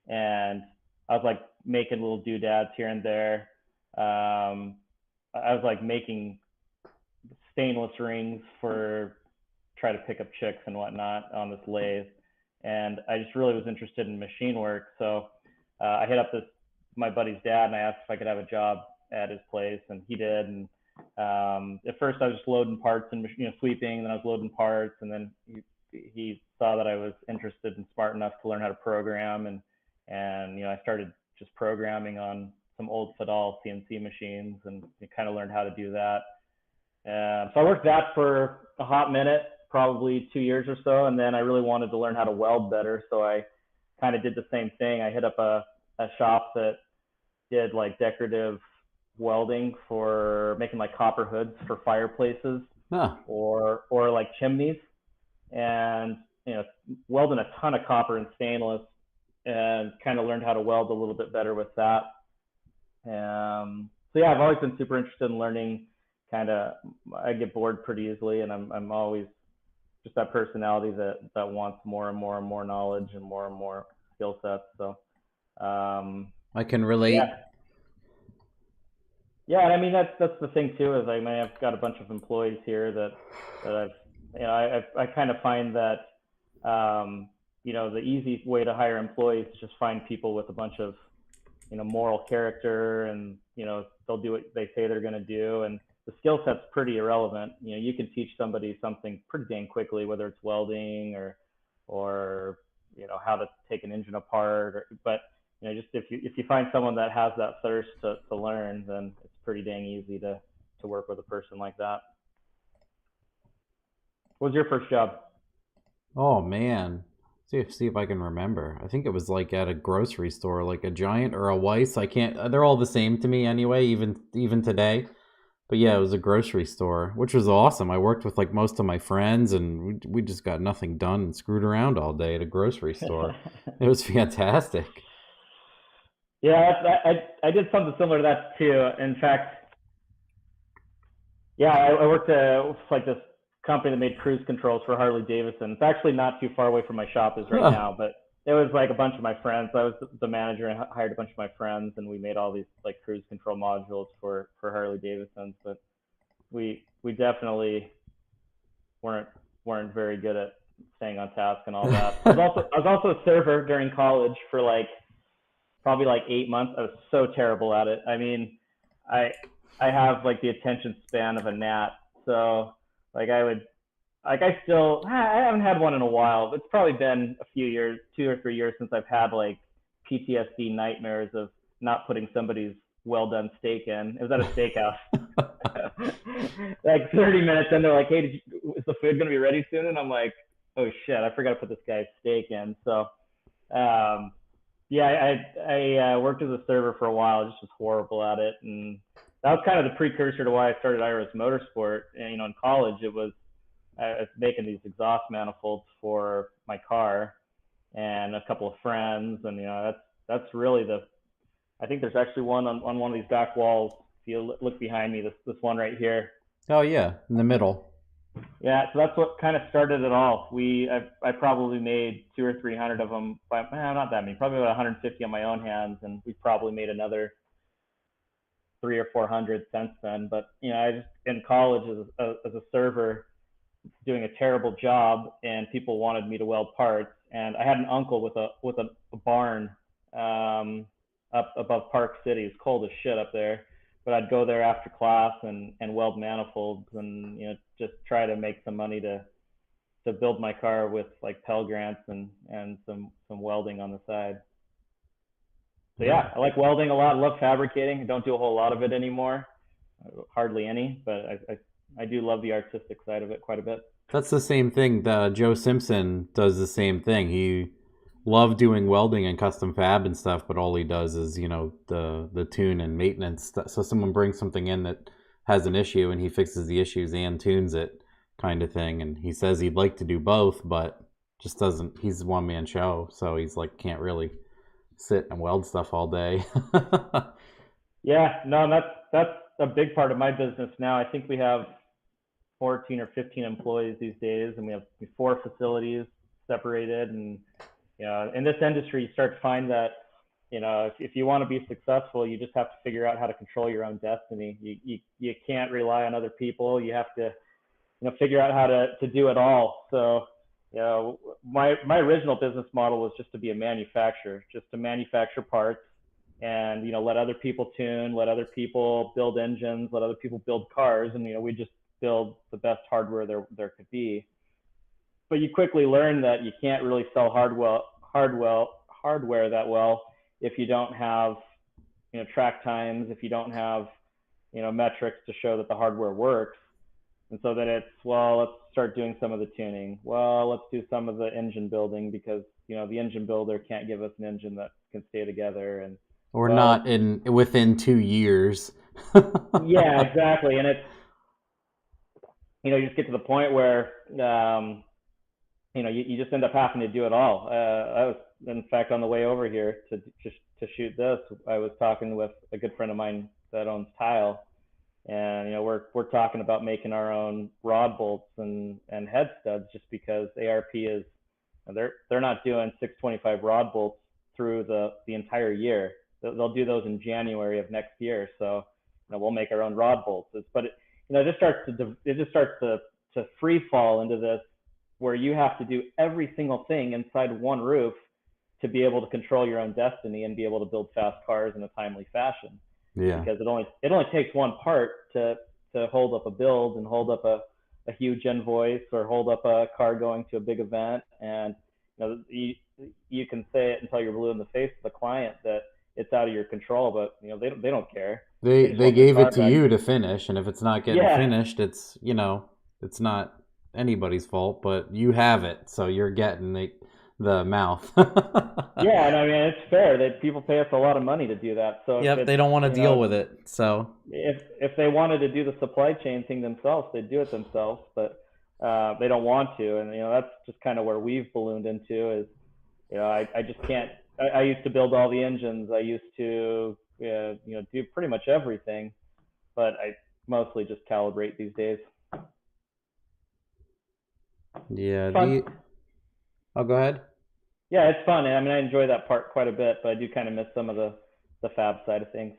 and I was like making little doodads here and there. I was like making stainless rings for try to pick up chicks and whatnot on this lathe. And I just really was interested in machine work. So I hit up my buddy's dad and I asked if I could have a job at his place, and he did. And at first I was just loading parts and sweeping, and then I was loading parts, and then he saw that I was interested and smart enough to learn how to program, and I started just programming on some old Fadal CNC machines, and kind of learned how to do that. So I worked that for a hot minute, probably 2 years or so, and then I really wanted to learn how to weld better, so I kind of did the same thing. I hit up a shop that did like decorative welding for making like copper hoods for fireplaces or like chimneys, and welding a ton of copper and stainless, and kind of learned how to weld a little bit better with that. So yeah, I've always been super interested in learning. I get bored pretty easily, and I'm always just that personality that wants more and more and more knowledge and more skill sets. So I can relate. yeah, Yeah, and I mean that's the thing too is I mean I've got a bunch of employees here that I've I kind of find that the easy way to hire employees is just find people with a bunch of moral character, and they'll do what they say they're going to do, and the skill set's pretty irrelevant. You can teach somebody something pretty dang quickly, whether it's welding or how to take an engine apart, but just if you find someone that has that thirst to learn, then it's pretty dang easy to work with a person like that. What was your first job? Oh man. See if I can remember. I think it was like at a grocery store, like a Giant or a Weiss. I can't. They're all the same to me anyway, even today. But yeah, it was a grocery store, which was awesome. I worked with like most of my friends, and we just got nothing done and screwed around all day at a grocery store. It was fantastic. Yeah, I did something similar to that too. In fact, yeah, I worked at like this company that made cruise controls for Harley Davidson. It's actually not too far away from my shop is right Huh. now, but it was like a bunch of my friends. I was the manager and hired a bunch of my friends, and we made all these like cruise control modules for Harley Davidsons. But we definitely weren't weren't very good at staying on task and all that. I was also a server during college for like probably like 8 months. I was so terrible at it. I mean, I I have like the attention span of a gnat. So like I haven't had one in a while. It's probably been a few years, 2 or 3 years since I've had like PTSD nightmares of not putting somebody's well done steak in. It was at a steakhouse. Like 30 minutes in, they're like, "Hey, is the food gonna be ready soon?" And I'm like, "Oh shit, I forgot to put this guy's steak in." So um, yeah, I worked as a server for a while. Just was horrible at it, and that was kind of the precursor to why I started Irozmotorsport. And in college, I was making these exhaust manifolds for my car and a couple of friends, and that's really the. I think there's actually one on one of these back walls. If you look behind me, this one right here. Oh yeah, in the middle. Yeah, so that's what kind of started it all. I probably made 200 or 300 of them, but not that many, probably about 150 on my own hands, and we probably made another 300 or 400 since then. But I just in college as a server doing a terrible job, and people wanted me to weld parts, and I had an uncle with a barn up above Park City. It's cold as shit up there, but I'd go there after class and weld manifolds, and just try to make some money to build my car with like Pell grants and some welding on the side. So Yeah. yeah, I like welding a lot. I love fabricating. I don't do a whole lot of it anymore, hardly any, but I do love the artistic side of it quite a bit. That's the same thing. Joe Simpson does the same thing. He loved doing welding and custom fab and stuff, but all he does is, the tune and maintenance. So someone brings something in that has an issue and he fixes the issues and tunes it, kind of thing. And he says he'd like to do both, but just doesn't. He's a one man show, so he's like can't really sit and weld stuff all day. Yeah, no, that's a big part of my business now. I think we have 14 or 15 employees these days, and we have 4 facilities separated. And in this industry, you start to find that if you want to be successful, you just have to figure out how to control your own destiny. You can't rely on other people. You have to figure out how to do it all. So my original business model was just to be a manufacturer, just to manufacture parts, and let other people tune, let other people build engines, let other people build cars, and we just build the best hardware there could be. But you quickly learn that you can't really sell hardware that well if you don't have track times, if you don't have metrics to show that the hardware works. And so then it's, well, let's start doing some of the tuning. Well, let's do some of the engine building, because the engine builder can't give us an engine that can stay together. And Or well, not in within 2 years. yeah, exactly. And it's you just get to the point where you just end up having to do it all. I was, in fact, on the way over here to shoot this, I was talking with a good friend of mine that owns Tile, and we're talking about making our own rod bolts and head studs, just because ARP is they're not doing 625 rod bolts through the entire year. They'll do those in January of next year. So we'll make our own rod bolts. But it just starts to free fall into this where you have to do every single thing inside one roof to be able to control your own destiny and be able to build fast cars in a timely fashion. Yeah. Because it only takes one part to hold up a build and hold up a huge invoice or hold up a car going to a big event. And you can say it until you're blue in the face to the client that it's out of your control, but they don't care. They gave it to you to finish, and if it's not getting finished, it's it's not anybody's fault, but you have it, so you're getting the mouth. Yeah, and I mean it's fair that people pay us a lot of money to do that. So yep, they don't want to deal with it. So if they wanted to do the supply chain thing themselves, they'd do it themselves, but they don't want to, and that's just kind of where we've ballooned into is I just can't. I used to build all the engines. I used to do pretty much everything, but I mostly just calibrate these days. Yeah. Oh, go ahead. Yeah, it's fun. I mean, I enjoy that part quite a bit, but I do kind of miss some of the fab side of things.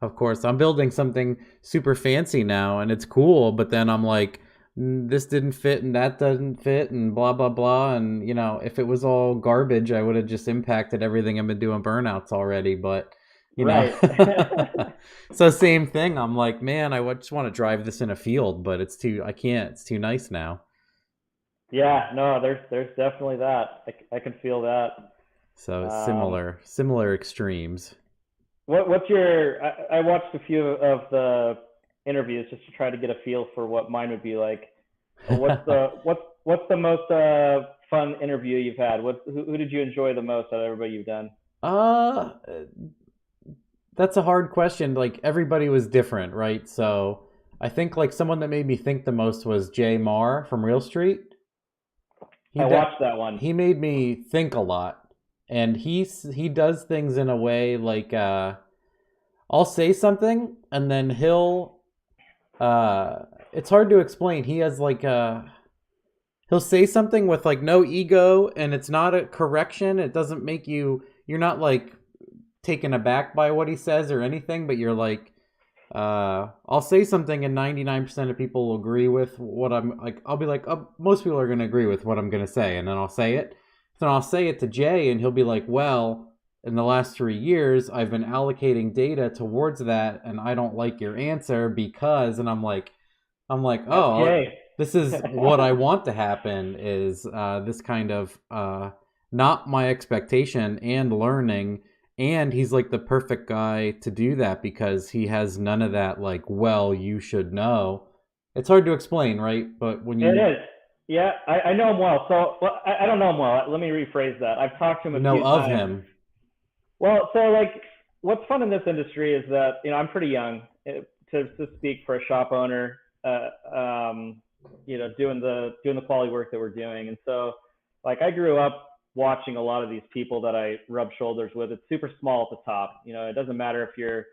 Of course, I'm building something super fancy now, and it's cool, but then I'm like, this didn't fit and that doesn't fit and blah, blah, blah. And, if it was all garbage, I would have just impacted everything. I've been doing burnouts already, but, Right. So same thing. I'm like, man, I just want to drive this in a field, but I can't. It's too nice now. Yeah, no, there's definitely that. I can feel that. So similar extremes. What's your? I watched a few of the interviews just to try to get a feel for what mine would be like. What's the most fun interview you've had? Who did you enjoy the most out of everybody you've done? That's a hard question. Like everybody was different, right? So I think like someone that made me think the most was Jay Marr from Real Street. I watched that one. He made me think a lot, and he does things in a way like I'll say something and then he'll it's hard to explain. He has like he'll say something with like no ego, and it's not a correction. It doesn't make you're not like taken aback by what he says or anything, but you're like I'll say something and 99% of people will agree with what I'm like. I'll be like, oh, most people are going to agree with what I'm going to say. And then I'll say it. Then I'll say it to Jay and he'll be like, well, in the last 3 years, I've been allocating data towards that. And I don't like your answer because, and I'm like, oh, okay. This is what I want to happen is this kind of not my expectation and learning. And he's like the perfect guy to do that because he has none of that like, well, you should know. It's hard to explain, right? But when you... It is. Yeah, I know him well. So I don't know him well. Let me rephrase that. I've talked to him a few times. him. Well, so like what's fun in this industry is that, I'm pretty young to speak for a shop owner, doing the quality work that we're doing. And so like I grew up watching a lot of these people that I rub shoulders with. It's super small at the top. It doesn't matter if you're,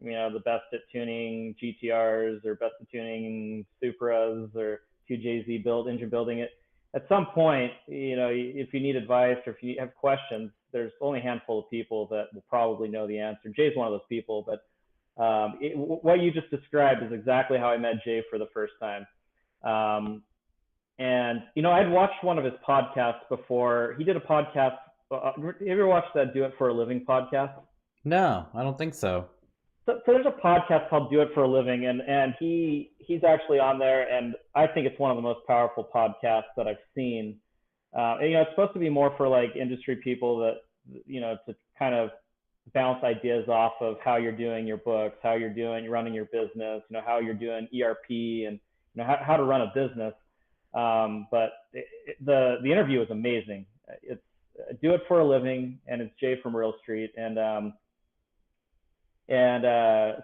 the best at tuning GTRs or best at tuning Supras or 2JZ engine building it. At some point, if you need advice or if you have questions, there's only a handful of people that will probably know the answer. Jay's one of those people, but what you just described is exactly how I met Jay for the first time. And, I'd watched one of his podcasts before. He did a podcast. Have you ever watched that Do It for a Living podcast? No, I don't think so. So there's a podcast called Do It for a Living, and he's actually on there, and I think it's one of the most powerful podcasts that I've seen. It's supposed to be more for like industry people that, to kind of bounce ideas off of how you're doing your books, how you're running your business, how you're doing ERP and, how to run a business. But the interview was amazing. It's Do It for a Living, and it's Jay from Real Street. And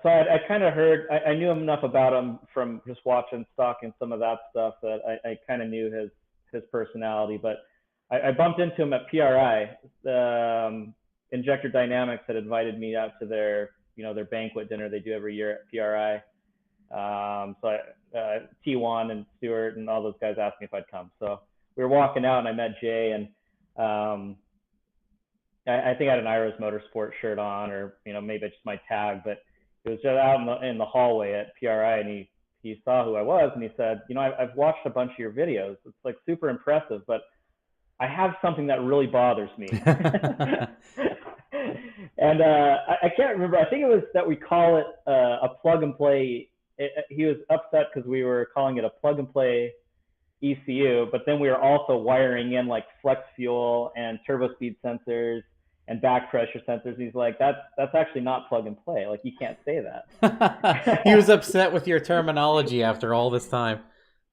so I kind of heard, I knew enough about him from just watching stock and some of that stuff that I kind of knew his personality. But I bumped into him at PRI. Injector Dynamics had invited me out to their banquet dinner they do every year at PRI. So T1 and Stuart and all those guys asked me if I'd come. So we were walking out and I met Jay, and I think I had an Irozmotorsport shirt on, or maybe it's just my tag, but It was just out in the hallway at PRI, and he saw who I was, and he said, I've watched a bunch of your videos. It's like super impressive, but I have something that really bothers me. And I can't remember. I think it was that we call it a plug and play. He was upset because we were calling it a plug and play ECU, but then we were also wiring in like flex fuel and turbo speed sensors and back pressure sensors. He's like, that's actually not plug and play. Like, you can't say that. He was upset with your terminology after all this time.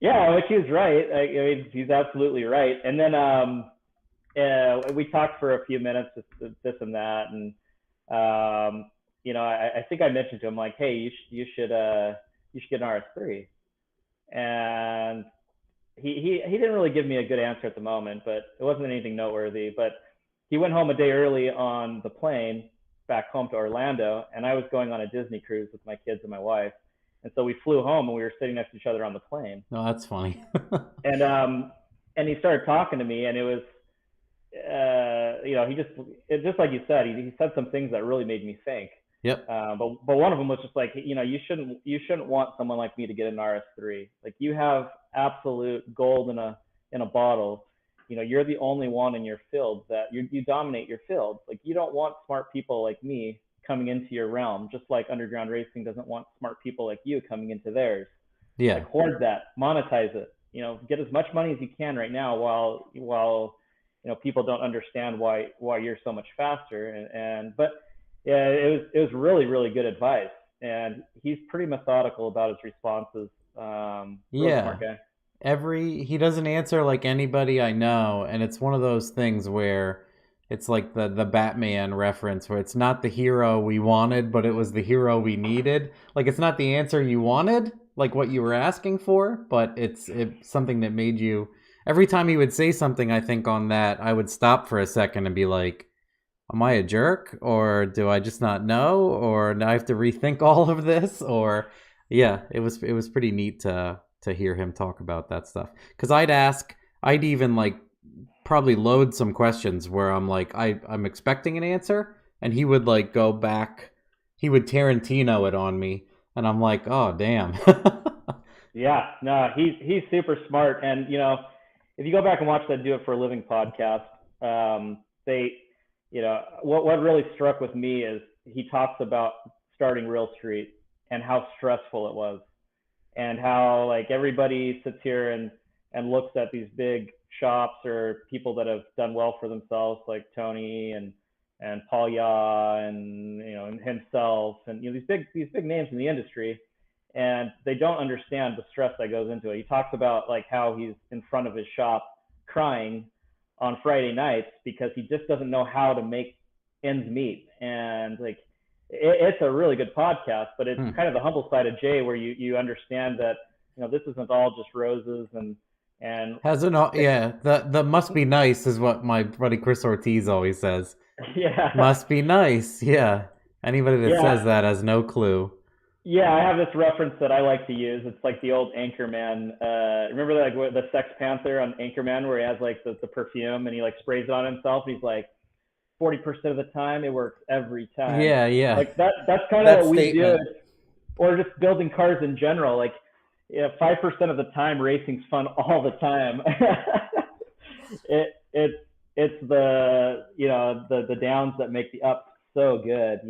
Yeah, which he was right. I mean, he's absolutely right. And then we talked for a few minutes, just this and that, and I think I mentioned to him like, hey, you should get an RS3, and he didn't really give me a good answer at the moment, but it wasn't anything noteworthy. But he went home a day early on the plane back home to Orlando, and I was going on a Disney cruise with my kids and my wife. And so we flew home, and we were sitting next to each other on the plane. Oh, that's funny. And he started talking to me, and it was, he just like you said, he said some things that really made me think. Yep. But one of them was just like, you shouldn't want someone like me to get an RS3. Like, you have absolute gold in a bottle. You're the only one in your field that you dominate your field. Like, you don't want smart people like me coming into your realm, just like underground racing doesn't want smart people like you coming into theirs. Yeah. Like, hoard that, monetize it. Get as much money as you can right now while people don't understand why you're so much faster. But yeah, it was really, really good advice, and he's pretty methodical about his responses. Really smart guy. He doesn't answer like anybody I know, and it's one of those things where it's like the Batman reference where it's not the hero we wanted, but it was the hero we needed. Like, it's not the answer you wanted, like what you were asking for, but it's something that made you. Every time he would say something, I think on that, I would stop for a second and be like, am I a jerk, or do I just not know, or do I have to rethink all of this? Or yeah, it was pretty neat to hear him talk about that stuff, because I'd even like probably load some questions where I'm like, I'm expecting an answer, and he would like go back, he would Tarantino it on me, and I'm like, oh damn. Yeah, no, he's super smart, and if you go back and watch that Do It for a Living podcast, what really struck with me is he talks about starting Real Street and how stressful it was, and how like everybody sits here and looks at these big shops or people that have done well for themselves, like Tony and Paul Yaw and himself, and these big names in the industry, and they don't understand the stress that goes into it. He talks about like how he's in front of his shop crying on Friday nights because he just doesn't know how to make ends meet. And like, it's a really good podcast, but it's kind of the humble side of Jay, where you understand that this isn't all just roses and hasn't all, yeah, the must be nice is what my buddy Chris Ortiz always says. Yeah, must be nice. Yeah, anybody that says that has no clue. Yeah, I have this reference that I like to use. It's like the old Anchorman. Remember like the Sex Panther on Anchorman, where he has like the perfume and he like sprays it on himself. He's like, 40% of the time it works every time. Yeah. Like that's kind of what we do, or just building cars in general. Like, 5% of the time racing's fun all the time. It's the the downs that make the ups so good.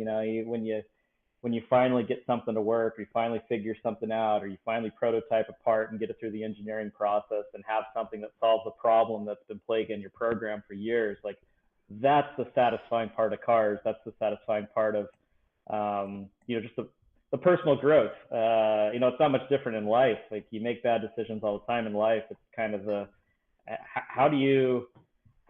When you finally get something to work, or you finally figure something out, or you finally prototype a part and get it through the engineering process and have something that solves a problem that's been plaguing your program for years, like, that's the satisfying part of cars. That's the satisfying part of, just the personal growth. It's not much different in life. Like, you make bad decisions all the time in life. It's kind of how do you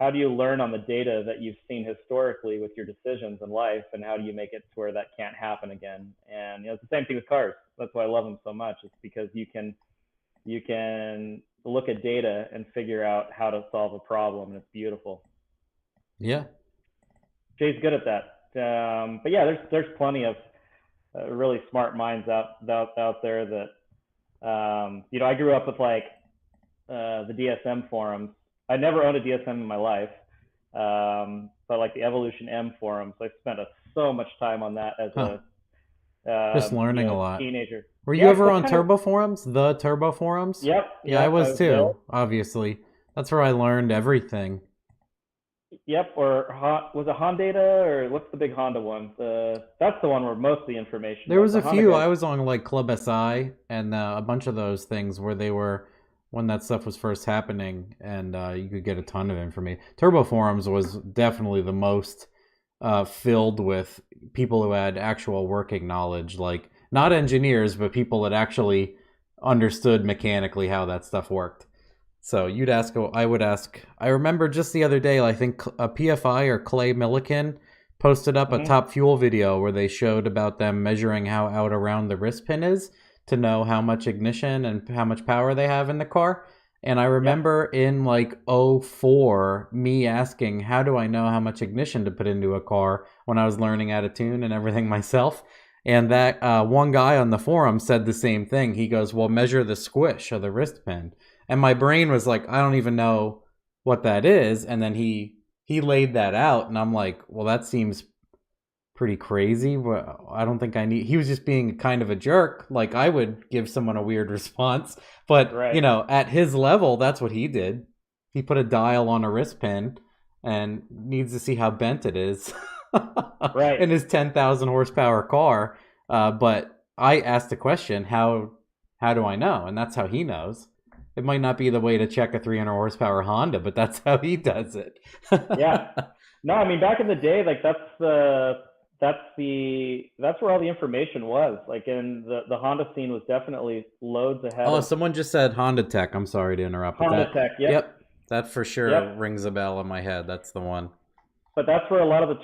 learn on the data that you've seen historically with your decisions in life, and how do you make it to where that can't happen again? And it's the same thing with cars. That's why I love them so much. It's because you can look at data and figure out how to solve a problem, and it's beautiful. Yeah, Jay's good at that. But yeah, there's plenty of really smart minds out there that I grew up with like the DSM forums. I never owned a DSM in my life, but like the Evolution M forums, I spent so much time on that as Just learning a lot. teenager. Were you Yeah, ever that's on kind of. turbo forums? The turbo forums? Yep, Yeah, I yep. I was was there. too, obviously. That's where I learned everything. Yep, or was it Honda or what's the big Honda one? That's the one where most of the information There was. was The a Honda few. guys. I was on like Club SI and a bunch of those things where they were when that stuff was first happening, and you could get a ton of information. Turbo forums was definitely the most filled with people who had actual working knowledge, like not engineers, but people that actually understood mechanically how that stuff worked. So you'd ask, I would ask. I remember just the other day, I think a PFI or Clay Milliken posted up a Hmm. Top Fuel video where they showed about them measuring how out around the wrist pin is to know how much ignition and how much power they have in the car. And I Yep. remember in like '04, me asking, how do I know how much ignition to put into a car when I was learning how to tune and everything myself? And that one guy on the forum said the same thing. He goes, well, measure the squish of the wrist pin. And my brain was like, I don't even know what that is. And then he laid that out, and I'm like, well, that seems pretty crazy. Well, I don't think I need. He was just being kind of a jerk. Like I would give someone a weird response, but Right. at his level, that's what he did. He put a dial on a wrist pin and needs to see how bent it is Right. in his 10,000 horsepower car. But I asked the question, how do I know? And that's how he knows. It might not be the way to check a 300 horsepower Honda, but that's how he does it. Yeah. No, I mean back in the day, like that's where all the information was. Like in the Honda scene was definitely loads ahead Oh, of someone just said Honda Tech. I'm sorry to interrupt, but Honda that, Tech. Yep. yep, that for sure Yep. rings a bell in my head. That's the one. But that's where a lot of the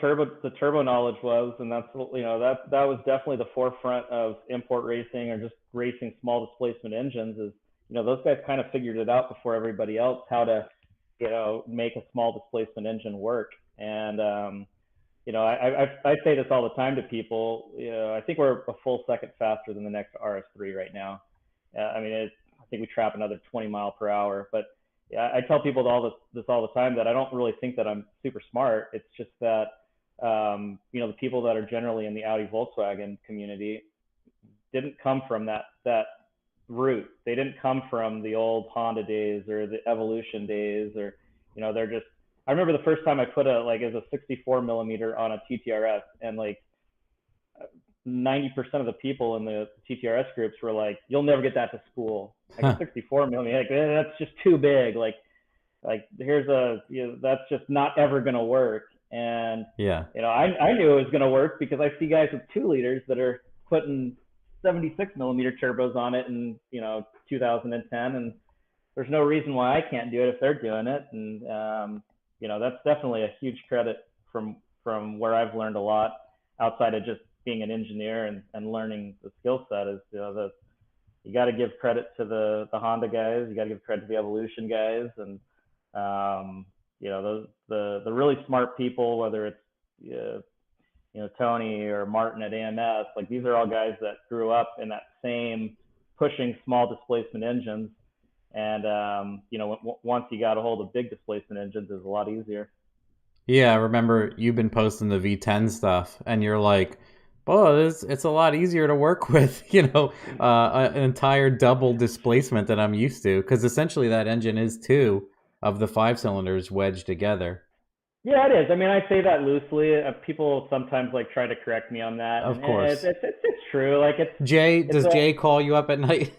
turbo knowledge was, and that's that was definitely the forefront of import racing or just racing small displacement engines. Is those guys kind of figured it out before everybody else how to make a small displacement engine work. And I say this all the time to people. I think we're a full second faster than the next RS3 right now. I mean, I think we trap another 20 mile per hour. But yeah, I tell people this all the time that I don't really think that I'm super smart. It's just that the people that are generally in the Audi Volkswagen community didn't come from that route. They didn't come from the old Honda days or the Evolution days, or they're just. I remember the first time I put as a 64 millimeter on a TTRS, and like 90% of the people in the TTRS groups were like, "You'll never get that to school." Like a 64 millimeter, like that's just too big. Here's that's just not ever gonna work. And Yeah. I knew it was gonna work because I see guys with 2 liters that are putting 76 millimeter turbos on it in 2010, and there's no reason why I can't do it if they're doing it. And that's definitely a huge credit from where I've learned a lot outside of just being an engineer and learning the skill set. Is you got to give credit to the Honda guys, you got to give credit to the Evolution guys, and those the really smart people, whether it's Tony or Martin at AMS. Like these are all guys that grew up in that same pushing small displacement engines. And once you got a hold of big displacement engines, it's a lot easier. Yeah, I remember you've been posting the V10 stuff, and you're like, "Oh, it's a lot easier to work with." An entire double displacement that I'm used to, because essentially that engine is two of the 5 cylinders wedged together. Yeah, it is. I mean, I say that loosely. People sometimes like try to correct me on that, Of and course. it's true. Like Jay, it's does Jay call you up at night?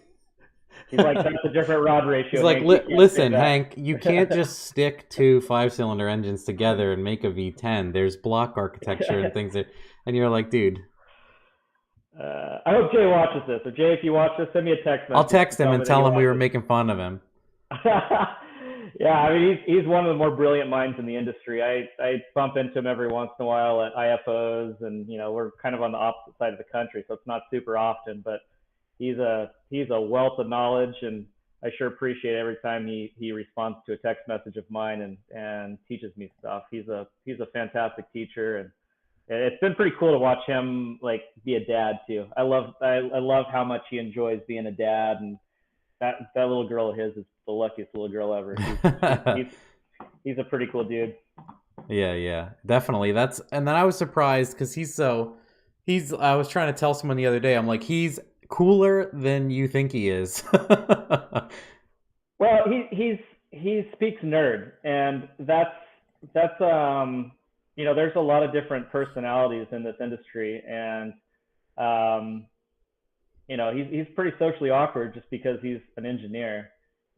he's like, that's a different rod He's ratio, like, Hank. You can't say listen, that. Hank, you can't just stick two 5 cylinder engines together and make a V10. There's block architecture and things that, and you're like, dude. I hope Jay watches this. Or Jay, if you watch this, send me a text I'll message to text him tell and me that you tell him we watch were this. making fun of him. Yeah, I mean, he's one of the more brilliant minds in the industry. I bump into him every once in a while at IFOs, and we're kind of on the opposite side of the country, so it's not super often. But he's a wealth of knowledge, and I sure appreciate every time he responds to a text message of mine and teaches me stuff. He's a fantastic teacher, and it's been pretty cool to watch him like be a dad too. I love how much he enjoys being a dad, and that little girl of his is the luckiest little girl ever. He's a pretty cool dude. Yeah, definitely. And then I was surprised because I was trying to tell someone the other day, I'm like, he's cooler than you think he is. Well, he speaks nerd, and that's there's a lot of different personalities in this industry, and um, he's pretty socially awkward just because he's an engineer,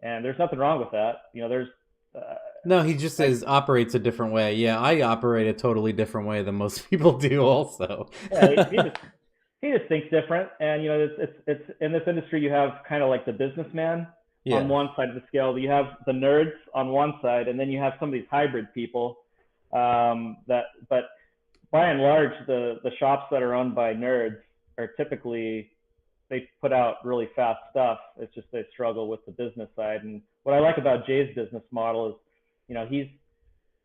and there's nothing wrong with that. There's uh, No, he just like is operates a different way. Yeah, I operate a totally different way than most people do also. yeah, he just thinks different, and it's in this industry you have kind of like the businessman on Yeah. one side of the scale, you have the nerds on one side, and then you have some of these hybrid people but by and large, the shops that are owned by nerds are typically they put out really fast stuff. It's just they struggle with the business side. And what I like about Jay's business model is,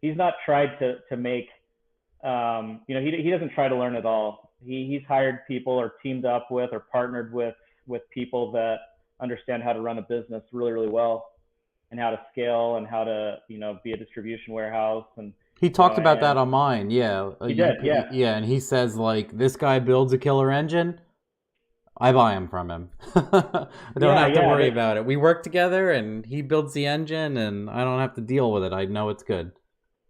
he's not tried to make, he doesn't try to learn it all. He's hired people or teamed up with or partnered with people that understand how to run a business really really well and how to scale and how to be a distribution warehouse and He talked about that and on mine. Yeah. he did, yeah. Yeah, and he says like this guy builds a killer engine, I buy them from him. I don't Yeah, have to yeah. worry about it. We work together, and he builds the engine, and I don't have to deal with it. I know it's good.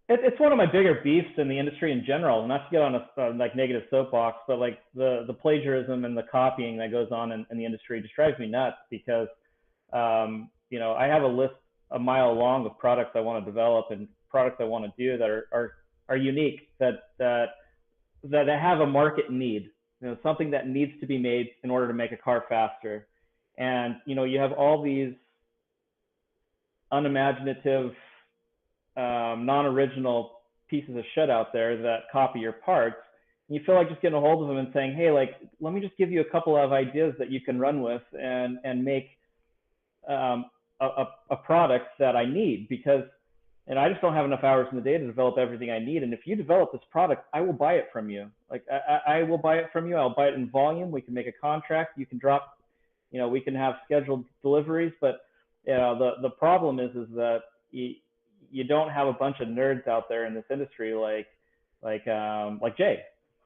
It's one of my bigger beefs in the industry in general. Not to get on a like negative soapbox, but like the plagiarism and the copying that goes on in the industry just drives me nuts because I have a list a mile long of products I want to develop and products I want to do that are unique that have a market need. Something that needs to be made in order to make a car faster. And you have all these unimaginative, non-original pieces of shit out there that copy your parts. And you feel like just getting a hold of them and saying, hey, like, let me just give you a couple of ideas that you can run with and make a product that I need because I just don't have enough hours in the day to develop everything I need. And if you develop this product, I will buy it from you. Like I will buy it from you. I'll buy it in volume. We can make a contract. You can drop, we can have scheduled deliveries. But the problem is that you don't have a bunch of nerds out there in this industry like Jay.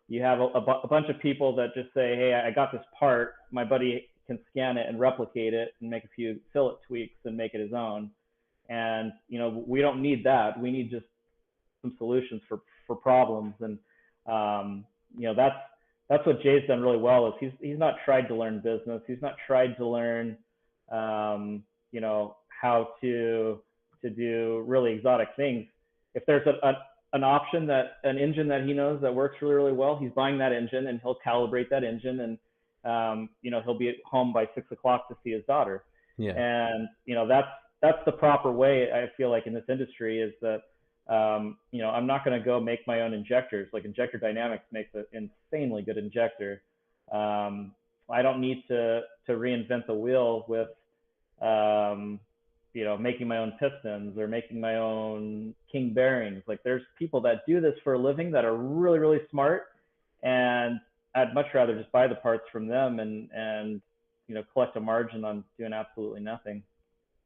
You have a bunch of people that just say, hey, I got this part. My buddy can scan it and replicate it and make a few fillet tweaks and make it his own. And we don't need that. We need just some solutions for problems. And that's what Jay's done really well. Is he's not tried to learn business. He's not tried to learn how to do really exotic things. If there's an option that an engine that he knows that works really really well, he's buying that engine and he'll calibrate that engine and he'll be at home by 6 o'clock to see his daughter. Yeah. And that's the proper way. I feel like in this industry is that I'm not going to go make my own injectors. Like Injector Dynamics makes an insanely good injector. I don't need to reinvent the wheel with making my own pistons or making my own king bearings. Like there's people that do this for a living that are really really smart, and I'd much rather just buy the parts from them and collect a margin on doing absolutely nothing.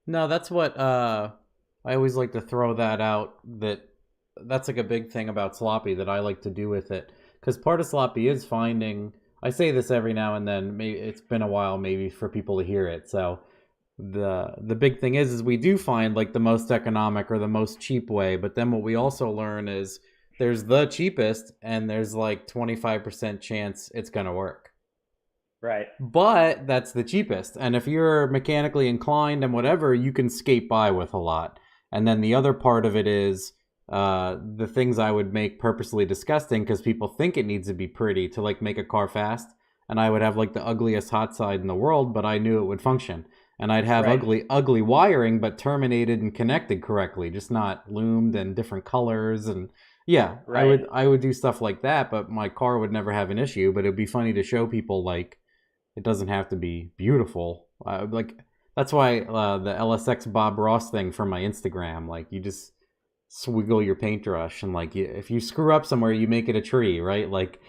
No, that's what I always like to throw that out. That's like a big thing about sloppy that I like to do with it. Because part of sloppy is finding. I say this every now and then. Maybe it's been a while, maybe for people to hear it. So the big thing is we do find like the most economic or the most cheap way. But then what we also learn is there's the cheapest, and there's like 25% chance it's gonna work. Right. But that's the cheapest. And if you're mechanically inclined and whatever, you can skate by with a lot. And then the other part of it is the things I would make purposely disgusting because people think it needs to be pretty to like make a car fast. And I would have like the ugliest hot side in the world, but I knew it would function. And I'd have Right. ugly wiring, but terminated and connected correctly, just not loomed and different colors. And yeah, Right. I would do stuff like that, but my car would never have an issue. But it'd be funny to show people like it doesn't have to be beautiful. Like that's why the LSX Bob Ross thing from my Instagram. Like you just swiggle your paintbrush and like if you screw up somewhere, you make it a tree, right? Like.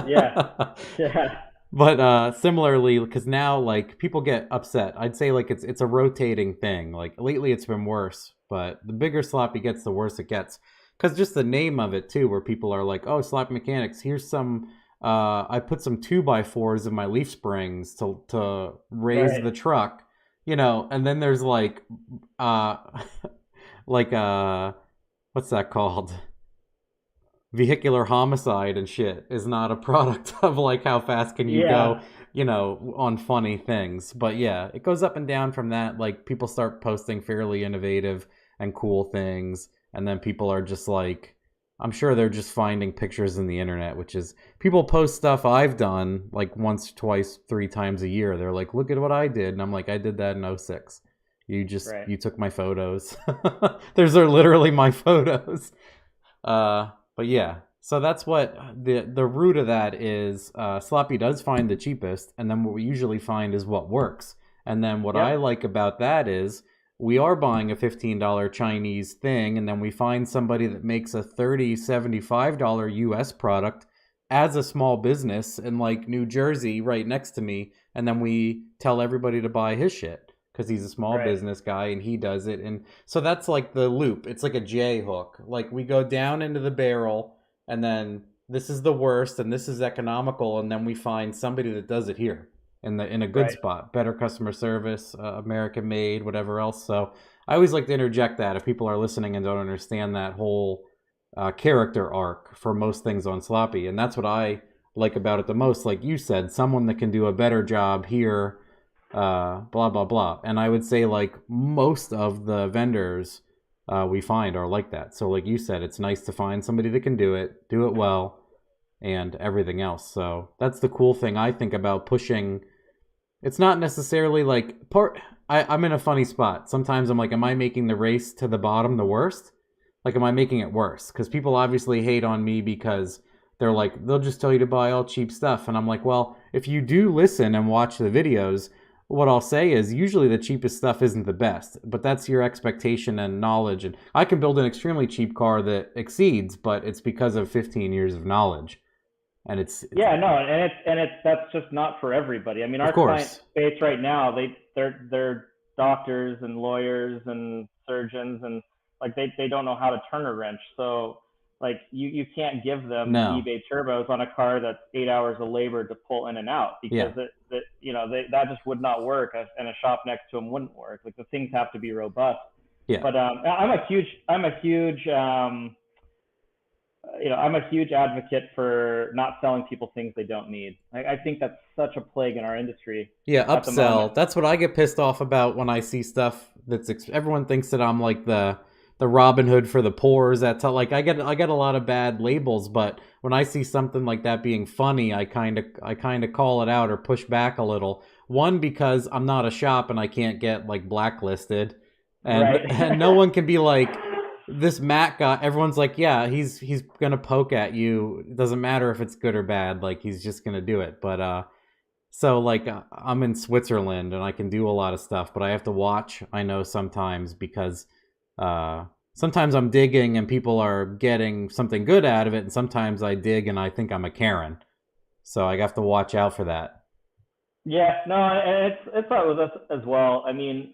Yeah. Yeah. But similarly, because now like people get upset. I'd say like it's a rotating thing. Like lately, it's been worse. But the bigger sloppy gets, the worse it gets. Because just the name of it too, where people are like, "Oh, sloppy mechanics. Here's some I put some 2x4s in my leaf springs to raise Right. the truck, you know, and then there's like uh like what's that called? Vehicular homicide and shit is not a product of like how fast can you go, Yeah. you know, on funny things. But yeah, it goes up and down from that. Like people start posting fairly innovative and cool things, and then people are just like, I'm sure they're just finding pictures in the internet, which is people post stuff I've done like once, twice, three times a year. They're like, look at what I did. And I'm like, I did that in '06. Right. You took my photos. Those are literally my photos. But yeah, so that's what the root of that is. Sloppy does find the cheapest, and then what we usually find is what works. And then what I Yep. like about that is we are buying a $15 Chinese thing, and then we find somebody that makes a $30, $75 US product as a small business in like New Jersey right next to me, and then we tell everybody to buy his shit because he's a small Right. business guy and he does it. And so that's like the loop. It's like a J hook. Like we go down into the barrel, and then this is the worst and this is economical, and then we find somebody that does it here in a good Right. spot, better customer service, American made, whatever else. So I always like to interject that if people are listening and don't understand that whole character arc for most things on Sloppy. And that's what I like about it the most. Like you said, someone that can do a better job here, blah blah blah. And I would say like most of the vendors we find are like that. So like you said, it's nice to find somebody that can do it well, and everything else. So that's the cool thing I think about pushing. It's not necessarily like I'm in a funny spot. Sometimes I'm like, am I making the race to the bottom the worst? Like, am I making it worse? Because people obviously hate on me because they're like, they'll just tell you to buy all cheap stuff. And I'm like, well, if you do listen and watch the videos, what I'll say is usually the cheapest stuff isn't the best, but that's your expectation and knowledge. And I can build an extremely cheap car that exceeds, but it's because of 15 years of knowledge. And it's Yeah, no, and it's that's just not for everybody. I mean, of our client course, base right now, they're doctors and lawyers and surgeons, and like they don't know how to turn a wrench. So like you can't give them no, eBay turbos on a car that's 8 hours of labor to pull in and out, yeah, because it you know that just would not work, and a shop next to them wouldn't work. Like the things have to be robust. yeah. But I'm a huge advocate for not selling people things they don't need. I think that's such a plague in our industry Yeah, at the moment. upsell. That's what I get pissed off about when I see stuff everyone thinks that I'm like the Robin Hood for the poor. That's how, like I get a lot of bad labels, but when I see something like that being funny, I kind of call it out or push back a little. One, because I'm not a shop and I can't get like blacklisted, and Right. and no one can be like this Matt guy. Everyone's like, yeah, he's gonna poke at you. It doesn't matter if it's good or bad. Like he's just gonna do it. But so like I'm in Switzerland and I can do a lot of stuff, but I have to watch. I know sometimes because sometimes I'm digging and people are getting something good out of it, and sometimes I dig and I think I'm a Karen. So I have to watch out for that. Yeah, no, and it's that with us as well. I mean,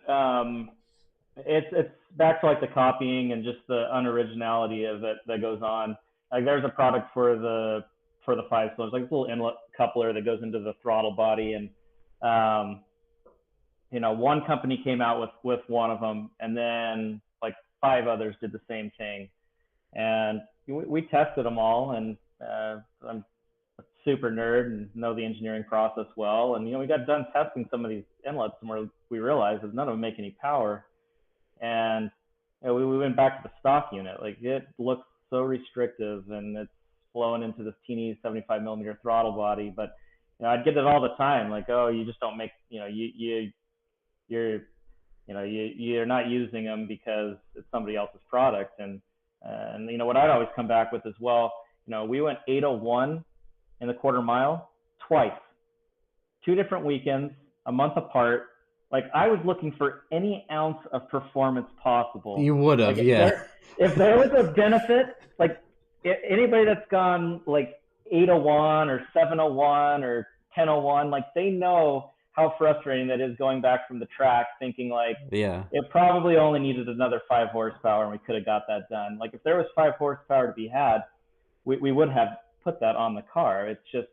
it's back to like the copying and just the unoriginality of it that goes on. Like there's a product for the 5 cylinders, like this little inlet coupler that goes into the throttle body, and um, one company came out with one of them, and then like 5 others did the same thing, and we tested them all, and I'm a super nerd and know the engineering process well, and we got done testing some of these inlets, and we realized that none of them make any power, and we went back to the stock unit. Like it looks so restrictive, and it's flowing into this teeny 75 millimeter throttle body, but I'd get it all the time, like, oh, you just don't make, you're you're not using them because it's somebody else's product. And what I'd always come back with as well, we went 801 in the quarter mile twice, 2 different weekends, a month apart. Like I was looking for any ounce of performance possible. You would Like have, yeah. if there was a benefit, like anybody that's gone like 801 or 701 or 1001, like they know how frustrating that is going back from the track thinking like Yeah. it probably only needed another 5 horsepower and we could have got that done. Like if there was 5 horsepower to be had, we would have put that on the car. It's just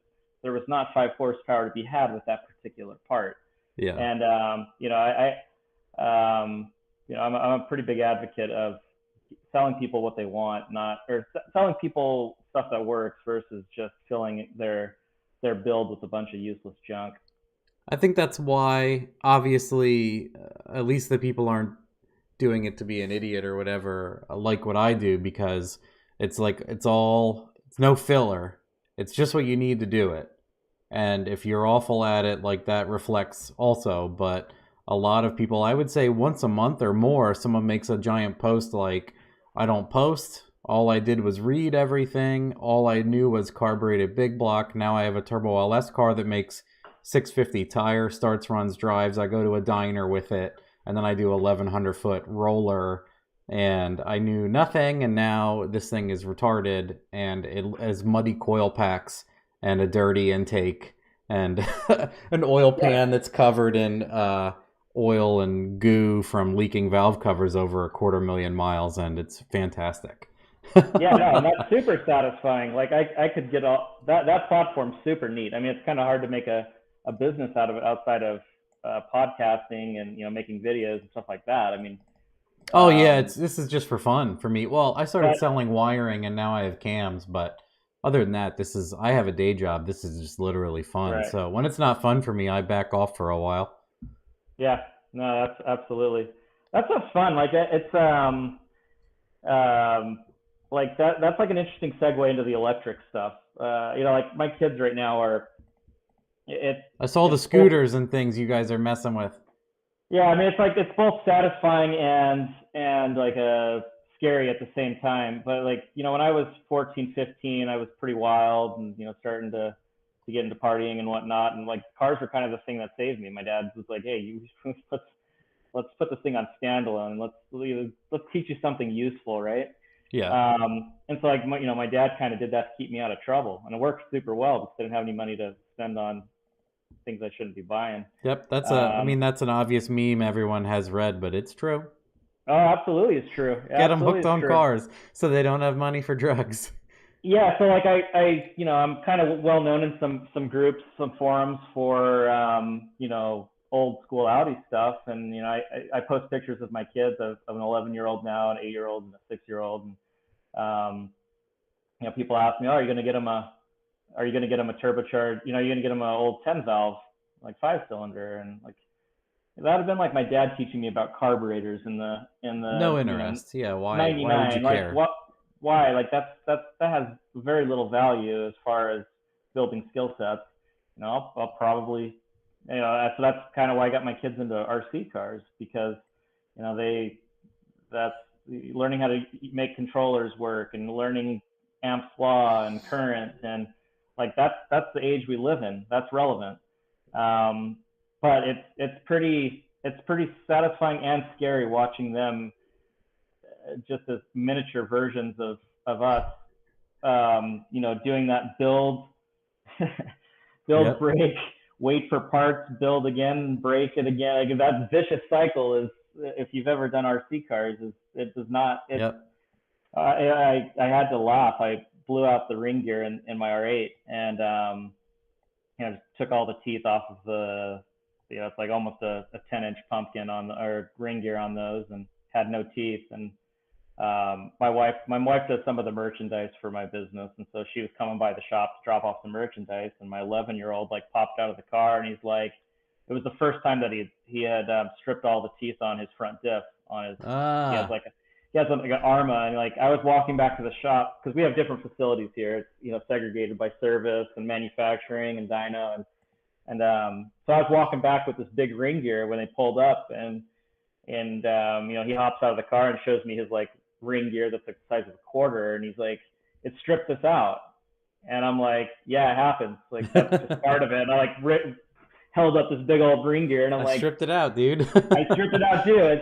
there was not 5 horsepower to be had with that particular part. Yeah. And I'm a pretty big advocate of selling people what they want, selling people stuff that works versus just filling their build with a bunch of useless junk. I think that's why, obviously, at least the people aren't doing it to be an idiot or whatever, like what I do, because it's like, it's no filler. It's just what you need to do it. And if you're awful at it, like, that reflects also. But a lot of people, I would say once a month or more, someone makes a giant post like, I don't post. All I did was read everything. All I knew was carbureted big block. Now I have a turbo LS car that makes 650 tire, starts, runs, drives. I go to a diner with it, and then I do 1,100 foot roller, and I knew nothing, and now this thing is retarded, and it has muddy coil packs and a dirty intake and an oil pan that's covered in oil and goo from leaking valve covers over 250,000 miles, and it's fantastic. Yeah, no, and that's super satisfying. Like I could get all that platform's super neat. I mean, it's kind of hard to make a business out of it outside of podcasting and making videos and stuff like that. I mean, oh yeah, this is just for fun for me. Well, I started selling wiring and now I have cams, but other than that, I have a day job. This is just literally fun. Right. So when it's not fun for me, I back off for a while. Yeah, no, that's absolutely, that's just fun. Like it's like that's like an interesting segue into the electric stuff. Like my kids right now are. I saw the scooters and things you guys are messing with. Yeah, I mean it's both satisfying and like scary at the same time. But like when I was 14, 15, I was pretty wild and starting to get into partying and whatnot. And like cars were kind of the thing that saved me. My dad was like, "Hey, let's put this thing on standalone. Let's teach you something useful, right?" Yeah. And so like my dad kind of did that to keep me out of trouble, and it worked super well because I didn't have any money to spend on things I shouldn't be buying. Yep, that's that's an obvious meme everyone has read, but it's true. Oh, absolutely, it's true. Get them hooked on cars so they don't have money for drugs. Yeah, so like I'm kind of well known in some groups, some forums for old school Audi stuff, and I post pictures of my kids of an 11-year-old now, an 8-year-old, and a 6-year-old, and people ask me, "Oh, are you going to get them a turbocharged? Are you going to get them an old 10 valve, like 5-cylinder?" And like that would have been like my dad teaching me about carburetors in the no interest. Yeah, why 99. Why would you care? Like why? Like that has very little value as far as building skill sets. I'll probably so that's kind of why I got my kids into RC cars, because that's learning how to make controllers work and learning Amps law and current, and like that's the age we live in. That's relevant. But it's pretty satisfying and scary watching them just as miniature versions of us, doing that build, Yep. break, wait for parts, build again, break it again. Like that vicious cycle is, if you've ever done RC cars, it does not. Yep. I had to laugh. I blew out the ring gear in my R8 and took all the teeth off of the it's like almost a 10-inch pumpkin or ring gear on those, and had no teeth. And my wife does some of the merchandise for my business, and so she was coming by the shop to drop off the merchandise, and my 11-year-old like popped out of the car, and he's like, it was the first time that he had stripped all the teeth on his front diff on his. He has like an Arma, and like I was walking back to the shop because we have different facilities here. It's segregated by service and manufacturing and dyno, and so I was walking back with this big ring gear when they pulled up, and he hops out of the car and shows me his like ring gear that's the size of a quarter, and he's like, "It stripped this out," and I'm like, "Yeah, it happens. Like that's just part of it." And I like held up this big old ring gear, and I'm like, stripped it out, dude. I stripped it out too.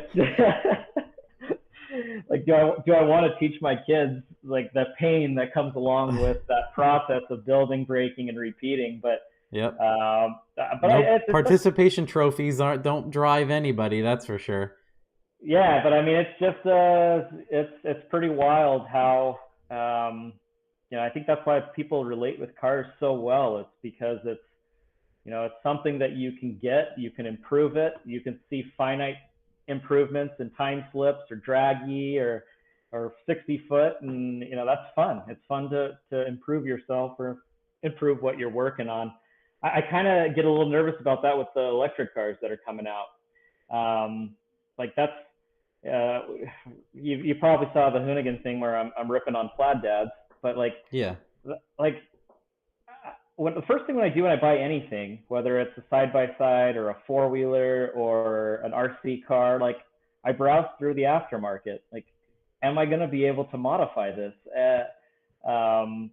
It's like, do I want to teach my kids like the pain that comes along with that process of building, breaking, and repeating? But yep. But participation trophies don't drive anybody, that's for sure. Yeah, but I mean, it's just it's pretty wild how I think that's why people relate with cars so well. It's because it's something that you can get, you can improve it, you can see finite improvements in time slips or draggy or 60 foot, and that's fun. It's fun to improve yourself or improve what you're working on. I kind of get a little nervous about that with the electric cars that are coming out. Like that's you probably saw the Hoonigan thing where I'm ripping on plaid dads, but Yeah. like the first thing when I do when I buy anything, whether it's a side by side or a four wheeler or an RC car, like I browse through the aftermarket. Like, am I going to be able to modify this? I'm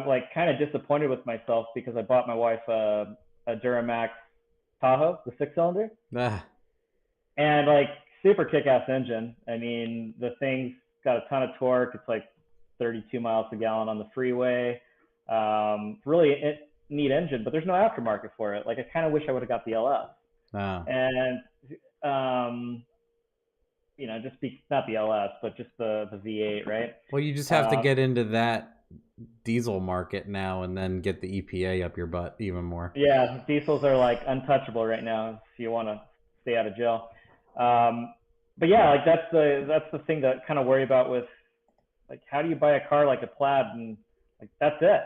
like kind of disappointed with myself because I bought my wife a Duramax Tahoe, the 6-cylinder, Ah. and like super kick-ass engine. I mean, the thing's got a ton of torque. It's like 32 miles a gallon on the freeway. Really neat engine, but there's no aftermarket for it. Like I kind of wish I would have got the LS. Ah. And not the LS, but just the V8, right? Well, you just have to get into that diesel market now and then get the EPA up your butt even more. Yeah, diesels are like untouchable right now if you want to stay out of jail. But yeah, like that's the thing that kind of worry about with like how do you buy a car like a Plaid and like that's it.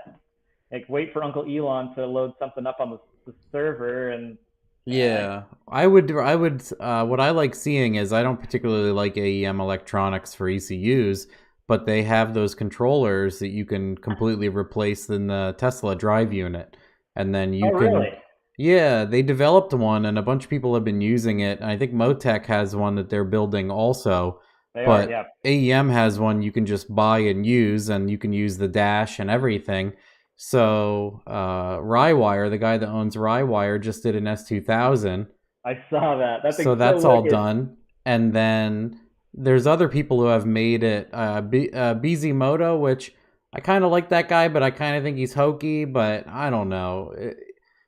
Like wait for Uncle Elon to load something up on the server and yeah, I would what I like seeing is I don't particularly like AEM electronics for ECUs, but they have those controllers that you can completely replace in the Tesla drive unit. And then you can really? Yeah, they developed one and a bunch of people have been using it. I think Motec has one that they're building also. But yeah. AEM has one you can just buy and use, and you can use the dash and everything. So Rywire, the guy that owns Rywire, just did an S2000. I saw that. That's all done. And then there's other people who have made it. BZ Moto, which I kind of like that guy, but I kind of think he's hokey. But I don't know.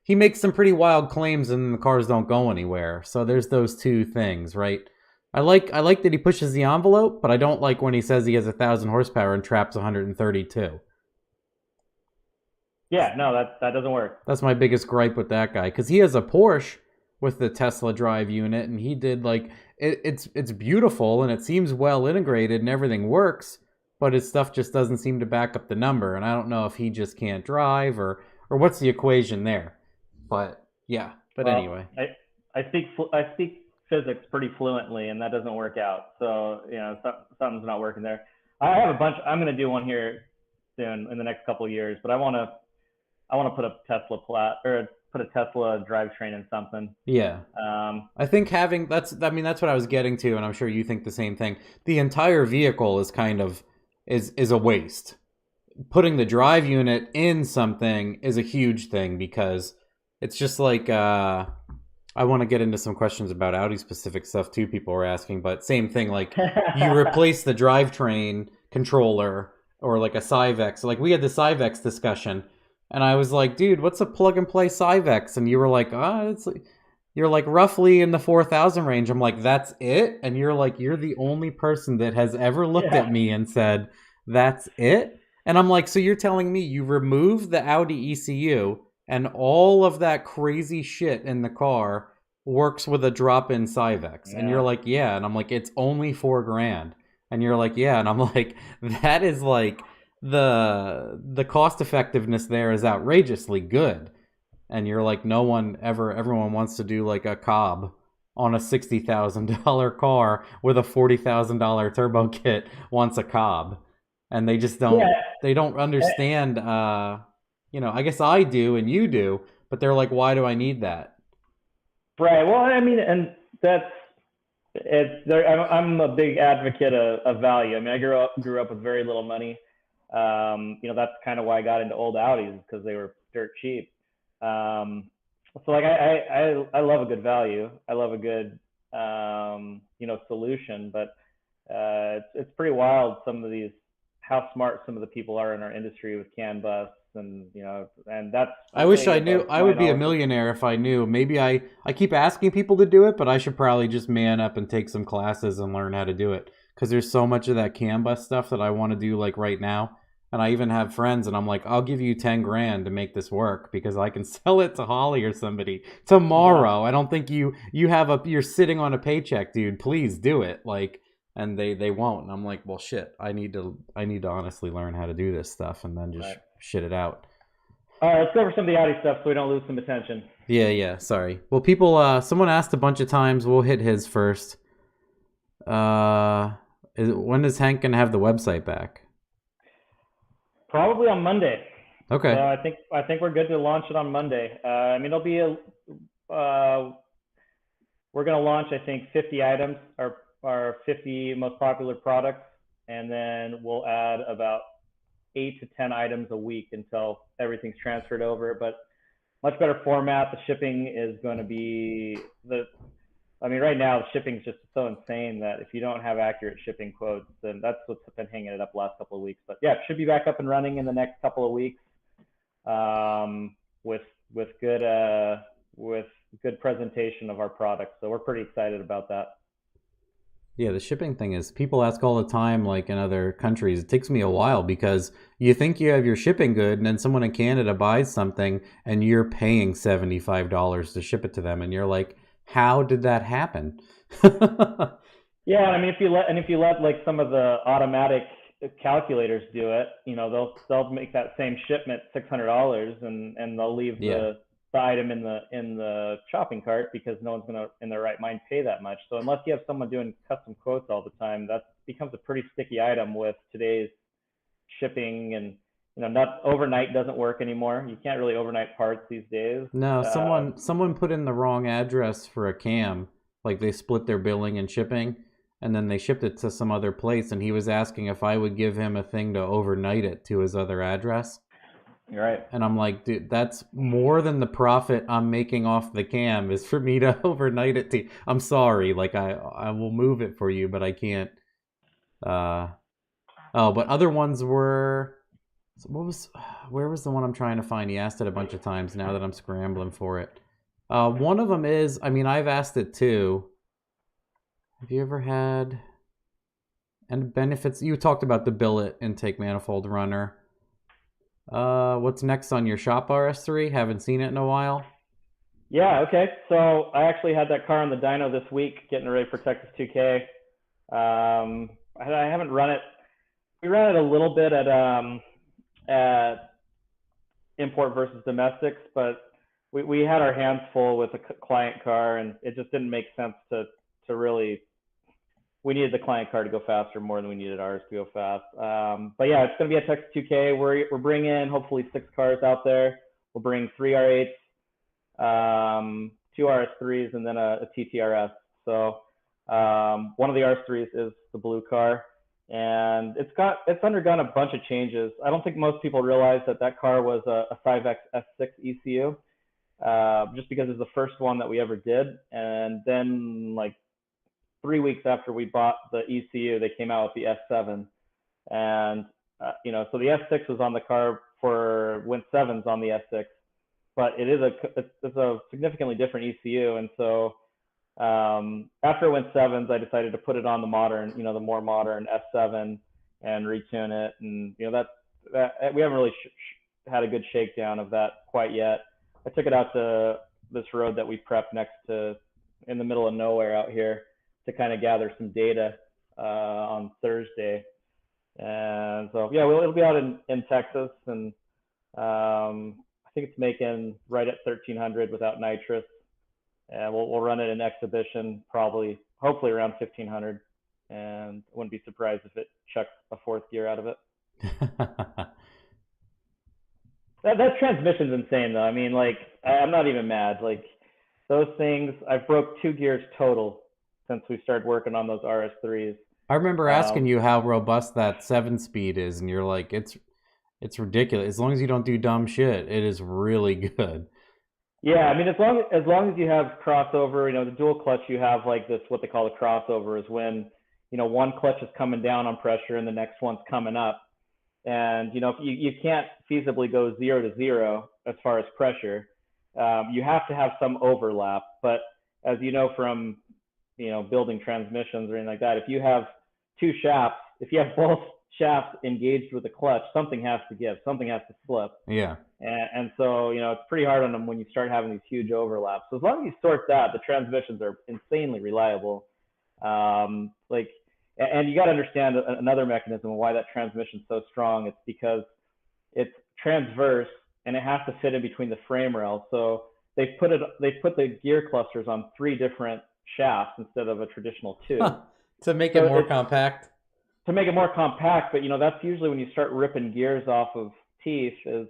He makes some pretty wild claims, and the cars don't go anywhere. So there's those two things, right? I like that he pushes the envelope, but I don't like when he says he has 1,000 horsepower and traps 132. Yeah, no, that doesn't work. That's my biggest gripe with that guy, because he has a Porsche with the Tesla drive unit, and he did like it's beautiful and it seems well integrated and everything works, but his stuff just doesn't seem to back up the number, and I don't know if he just can't drive or what's the equation there. But yeah, anyway, I speak physics pretty fluently, and that doesn't work out. So something's not working there. I have a bunch. I'm going to do one here soon in the next couple of years, but I want to put a Tesla put a Tesla drivetrain in something. Yeah. I think that's what I was getting to, and I'm sure you think the same thing. The entire vehicle is kind of is a waste. Putting the drive unit in something is a huge thing because it's just like I want to get into some questions about Audi specific stuff too. People were asking, but same thing. Like you replace the drivetrain controller or like a Cyvex. Like we had the Cyvex discussion, and I was like, "Dude, what's a plug and play Cyvex?" And you were like, you're like roughly in the 4,000 range." I'm like, "That's it?" And you're like, "You're the only person that has ever looked at me and said that's it." And I'm like, "So you're telling me you remove the Audi ECU?" And all of that crazy shit in the car works with a drop-in Cyvex. Yeah. And you're like, yeah. And I'm like, it's only $4,000. And you're like, yeah. And I'm like, that is like the cost effectiveness there is outrageously good. And you're like, everyone wants to do like a Cobb on a $60,000 car with a $40,000 turbo kit wants a Cobb. And they just don't, they don't understand, I guess I do and you do, but they're like, why do I need that? Right. Well, I mean, and I'm a big advocate of value. I mean, I grew up with very little money. That's kind of why I got into old Audis because they were dirt cheap. So like I love a good value. I love a good, solution, but it's pretty wild. How smart some of the people are in our industry with CAN bus. And that's I wish I knew. I would be a millionaire if I knew. Maybe I keep asking people to do it, but I should probably just man up and take some classes and learn how to do it, because there's so much of that CAN bus stuff that I want to do like right now. And I even have friends, and I'm like, I'll give you 10 grand to make this work because I can sell it to Holly or somebody tomorrow. I don't think you're sitting on a paycheck, dude. Please do it. Like, and they won't. And I'm like, well, shit. I need to honestly learn how to do this stuff and then just shit it out. All right, let's go over some of the Audi stuff so we don't lose some attention. Yeah. Sorry. Well, someone asked a bunch of times. We'll hit his first. When is Hank gonna have the website back? Probably on Monday. Okay. So I think we're good to launch it on Monday. I mean, it'll be we're gonna launch, I think, 50 items, our 50 most popular products, and then we'll add about 8 to 10 items a week until everything's transferred over. But much better format. The shipping is going to be right now the shipping is just so insane that if you don't have accurate shipping quotes, then that's what's been hanging it up the last couple of weeks. But yeah, it should be back up and running in the next couple of weeks, with good presentation of our products. So we're pretty excited about that. Yeah, the shipping thing is, people ask all the time, like in other countries, it takes me a while because you think you have your shipping good and then someone in Canada buys something and you're paying $75 to ship it to them and you're like, how did that happen? Yeah, I mean, if you let like some of the automatic calculators do it, they'll make that same shipment $600 and they'll leave the item in the shopping cart because no one's gonna in their right mind pay that much. So unless you have someone doing custom quotes all the time, that becomes a pretty sticky item with today's shipping. And not overnight doesn't work anymore. You can't really overnight parts these days. No, someone put in the wrong address for a cam. Like they split their billing and shipping, and then they shipped it to some other place, and he was asking if I would give him a thing to overnight it to his other address. You're right. And I'm like, dude, that's more than the profit I'm making off the cam is for me to overnight it to. I'm sorry, like I will move it for you, but I can't. But other ones were. Where was the one I'm trying to find? He asked it a bunch of times now that I'm scrambling for it. One of them is, I mean, I've asked it too. Have you ever had, and benefits, you talked about the billet intake manifold runner. What's next on your shop RS3? Haven't seen it in a while. Yeah, okay. So I actually had that car on the dyno this week, getting ready for Texas 2K. I haven't run it. We ran it a little bit at import versus domestics, but we had our hands full with a client car, and it just didn't make sense to really. We needed the client car to go faster more than we needed ours to go fast. But yeah, it's going to be at Texas 2K. We're bringing hopefully 6 cars out there. We'll bring 3 R8s, 2 RS3s, and then a TTRS. So one of the RS3s is the blue car, and it's undergone a bunch of changes. I don't think most people realize that car was a 5X S6 ECU, just because it's the first one that we ever did. And then like 3 weeks after we bought the ECU, they came out with the S7, and so the S6 was on the car for went 7s on the S6, but it's a significantly different ECU, and so after it went 7s, I decided to put it on the modern, the more modern S7 and retune it, and that we haven't really had a good shakedown of that quite yet. I took it out to this road that we prepped next to in the middle of nowhere out here to kind of gather some data on Thursday. And so, yeah, it'll be out in Texas. And I think it's making right at 1,300 without nitrous. And we'll run it in exhibition, hopefully around 1,500. And I wouldn't be surprised if it chucks a 4th gear out of it. That transmission's insane, though. I mean, like, I'm not even mad. Like, those things, I've broke 2 gears total since we started working on those RS3s. I remember asking you how robust that 7-speed is, and you're like, it's ridiculous. As long as you don't do dumb shit, it is really good. Yeah, I mean, as long as you have crossover, the dual clutch, you have like this, what they call a crossover, is when, one clutch is coming down on pressure and the next one's coming up. And, you can't feasibly go 0 to 0 as far as pressure. You have to have some overlap. But as you know from, building transmissions or anything like that, if you have 2 shafts, if you have shafts engaged with the clutch, something has to give, something has to slip. Yeah. And so, it's pretty hard on them when you start having these huge overlaps. So as long as you sort that, the transmissions are insanely reliable. And you got to understand another mechanism of why that transmission is so strong. It's because it's transverse and it has to fit in between the frame rails. So they put the gear clusters on 3 different shafts instead of a traditional 2. To make it more compact. To make it more compact, but that's usually when you start ripping gears off of teeth is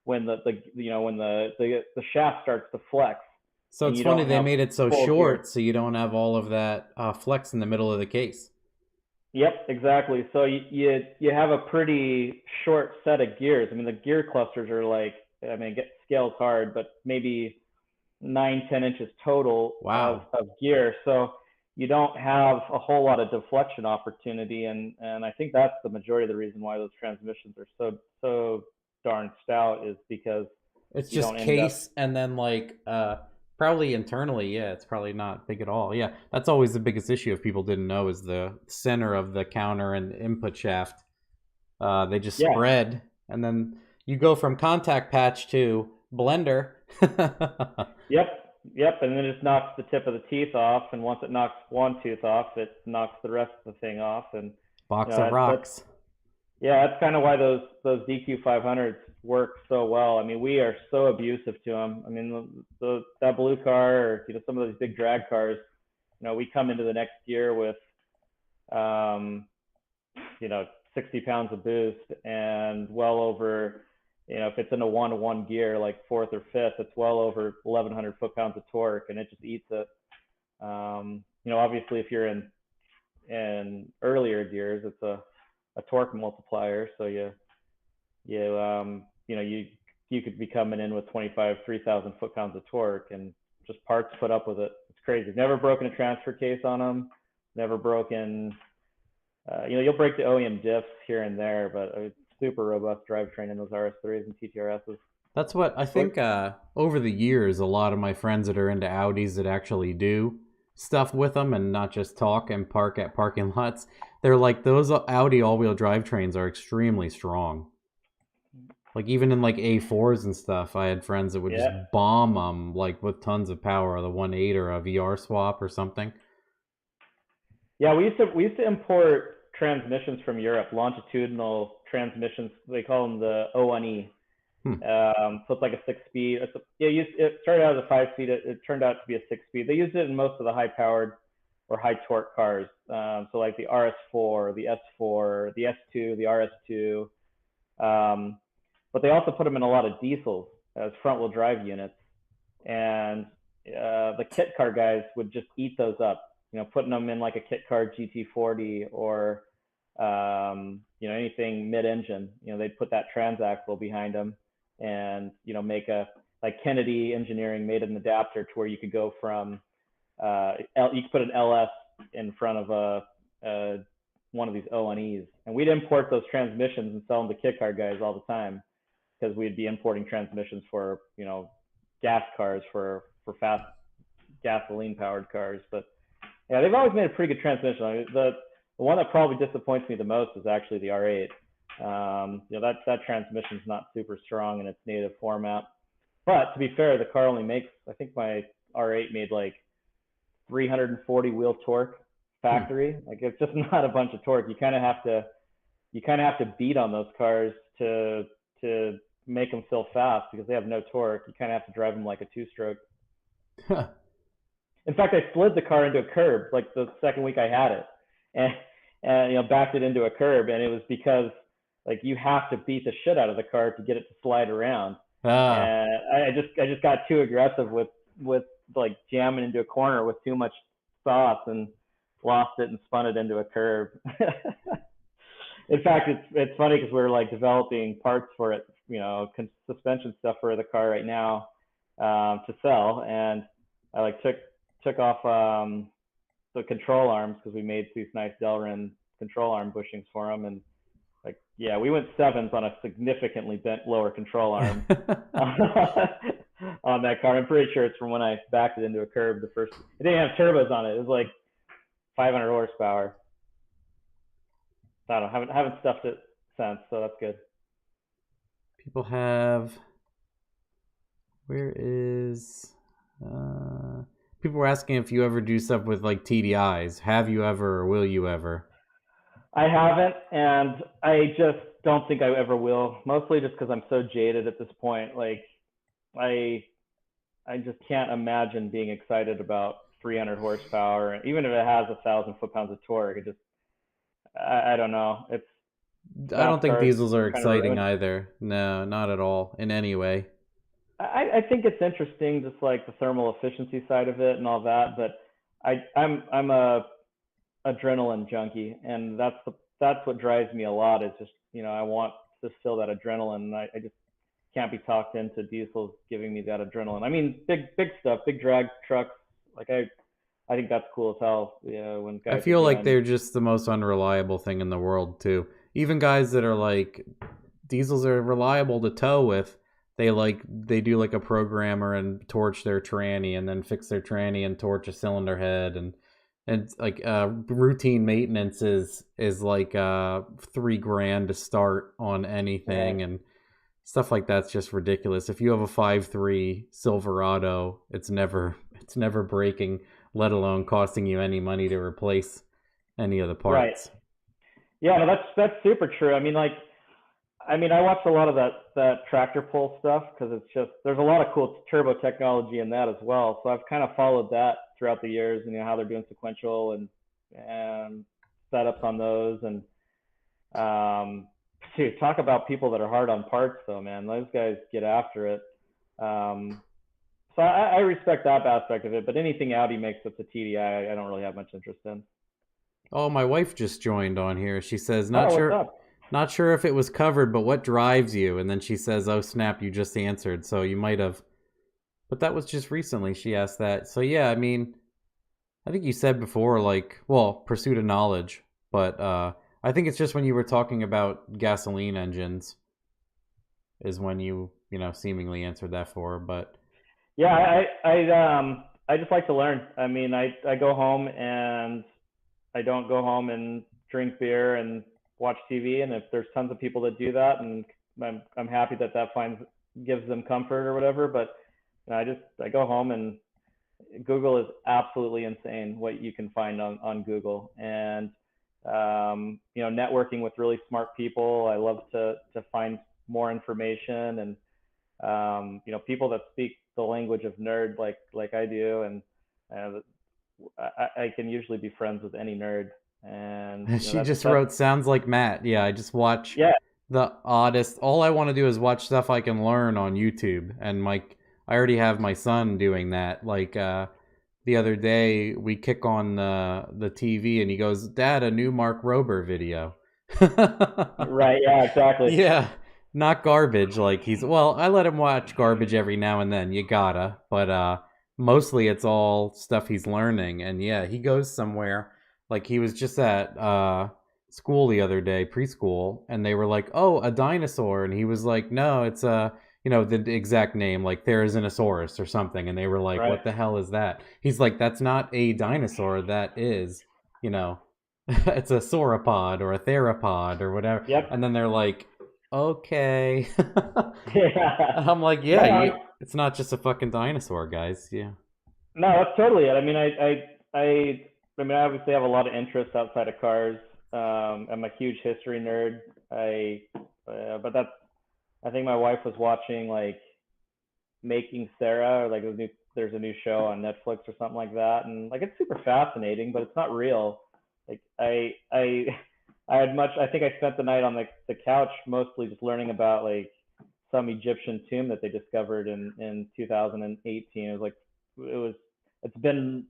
when the shaft starts to flex. So it's funny they made it so short so you don't have all of that flex in the middle of the case. Yep, exactly. So you have a pretty short set of gears. I mean, the gear clusters are it scales hard, but maybe 9-10 inches total. Wow. of gear. So you don't have a whole lot of deflection opportunity, and I think that's the majority of the reason why those transmissions are so darn stout, is because it's just case and then probably internally, yeah, it's probably not big at all. Yeah, that's always the biggest issue, if people didn't know, is the center of the counter and input shaft. They just spread, and then you go from contact patch to blender. Yep, and then it just knocks the tip of the teeth off, and once it knocks one tooth off, it knocks the rest of the thing off. And box of rocks. That's kind of why those DQ500s work so well. I mean, we are so abusive to them. I mean, that blue car, or some of those big drag cars, we come into the next year with 60 pounds of boost and well over, if it's in a 1-to-1 gear, like 4th or 5th, it's well over 1,100 foot-pounds of torque, and it just eats it. Obviously, if you're in earlier gears, it's a torque multiplier, so you could be coming in with 3,000 foot-pounds of torque, and just parts put up with it. It's crazy. Never broken a transfer case on them. Never broken. You'll break the OEM diffs here and there, but it's super robust drivetrain in those RS3s and TTRSs. That's what I think. Over the years, a lot of my friends that are into Audis that actually do stuff with them and not just talk and park at parking lots, they're like, those Audi all-wheel drivetrains are extremely strong. Like even in A4s and stuff, I had friends that would just bomb them with tons of power, the 1.8 or a VR swap or something. Yeah, we used to import transmissions from Europe, longitudinal transmissions. They call them the O1E. So it's like a 6-speed. It started out as a 5-speed. It turned out to be a 6-speed. They used it in most of the high-powered or high-torque cars. So like the RS4, the S4, the S2, the RS2. But they also put them in a lot of diesels as front-wheel drive units. And the kit car guys would just eat those up, putting them in like a kit car GT40 or anything mid-engine. They'd put that transaxle behind them and make like Kennedy Engineering made an adapter to where you could go from you could put an LS in front of one of these O&Es, and we'd import those transmissions and sell them to kit car guys all the time, because we'd be importing transmissions for gas cars, for fast gasoline powered cars. But yeah, they've always made a pretty good transmission. I mean, the one that probably disappoints me the most is actually the R8. That transmission is not super strong in its native format. But to be fair, the car only makes, I think my R8 made like 340 wheel torque factory. Like, it's just not a bunch of torque. You kind of have to beat on those cars to make them feel fast, because they have no torque. You kind of have to drive them like a 2-stroke. In fact, I slid the car into a curb like the second week I had it, and backed it into a curb, and it was because like you have to beat the shit out of the car to get it to slide around. And I just got too aggressive with like jamming into a corner with too much sauce, and lost it and spun it into a curb. In fact, it's funny because we're like developing parts for it, suspension stuff for the car right now, to sell, and I like took off the control arms, because we made these nice Delrin control arm bushings for them, and we went 7s on a significantly bent lower control arm on that car. I'm pretty sure it's from when I backed it into a curb the first. It didn't have turbos on it. It was like 500 horsepower. I don't know, haven't stuffed it since, so that's good. People have. Where is? People were asking if you ever do stuff with like TDIs. Have you ever, or will you ever? I haven't, and I just don't think I ever will. Mostly just because I'm so jaded at this point. Like I I just can't imagine being excited about 300 horsepower, and even if it has 1,000 foot-pounds of torque. It just I don't know. It's I don't fast think cars diesels are kind of exciting ruined. either. No, not at all in any way. I think it's interesting, just like the thermal efficiency side of it and all that. But I'm a adrenaline junkie, and that's what drives me a lot. Is just I want to feel that adrenaline. And I just can't be talked into diesels giving me that adrenaline. I mean, big stuff, big drag trucks. Like I think that's cool as hell. Yeah, when I guys are feel like doing they're just the most unreliable thing in the world too. Even guys that are like diesels are reliable to tow with, they do like a programmer and torch their tranny and then fix their tranny and torch a cylinder head and like routine maintenance is like $3,000 to start on right, anything and stuff like that's just ridiculous. If you have a 5.3 Silverado, it's never breaking, let alone costing you any money to replace any of the right. parts. Yeah, no, that's super true. I watch a lot of that tractor pull stuff because it's just there's a lot of cool turbo technology in that as well. So I've kind of followed that throughout the years, and how they're doing sequential and setups on those. And dude, talk about people that are hard on parts, though, man. Those guys get after it. Um, so I respect that aspect of it, but anything Audi makes that's a TDI, I don't really have much interest in. Oh, my wife just joined on here. She says, Oh, what's up? not sure if it was covered, but what drives you? And then she says, oh snap, you just answered. So you might have, but that was just recently she asked that. So yeah, I mean, I think you said before, like, well, pursuit of knowledge, but I think it's just when you were talking about gasoline engines is when seemingly answered that for. But Yeah, I just like to learn. I go home and I don't go home and drink beer and watch TV. And if there's tons of people that do that, and I'm happy that finds gives them comfort or whatever. But I go home, and Google is absolutely insane what you can find on Google. And networking with really smart people. I love to find more information, and people that speak the language of nerd like I do, and I can usually be friends with any nerd, and she just that's wrote, sounds like Matt. Yeah, I just watch yeah, the oddest. All I want to do is watch stuff I can learn on YouTube. And Mike, I already have my son doing that. Like the other day, we kick on the TV and he goes, Dad, a new Mark Rober video. right, yeah, exactly. Yeah, not garbage. Like well, I let him watch garbage every now and then. You gotta, but mostly it's all stuff he's learning. And yeah, he goes somewhere. Like he was just at school the other day, preschool, and they were like, "Oh, a dinosaur," and he was like, "No, it's a." The exact name, like Therizinosaurus or something, and they were like, Right. "What the hell is that?" He's like, "That's not a dinosaur. That is, you know, it's a sauropod or a theropod or whatever." Yep. And then they're like, okay. Yeah. I'm like, yeah, No, it's not just a fucking dinosaur, guys. Yeah. no, that's totally it. I obviously have a lot of interests outside of cars. I'm a huge history nerd. But that's I think my wife was watching like Making Sarah, or like there's a new show on Netflix or something like that, and like it's super fascinating, but it's not real. Like I think I spent the night on the couch mostly just learning about like some Egyptian tomb that they discovered in 2018. It's been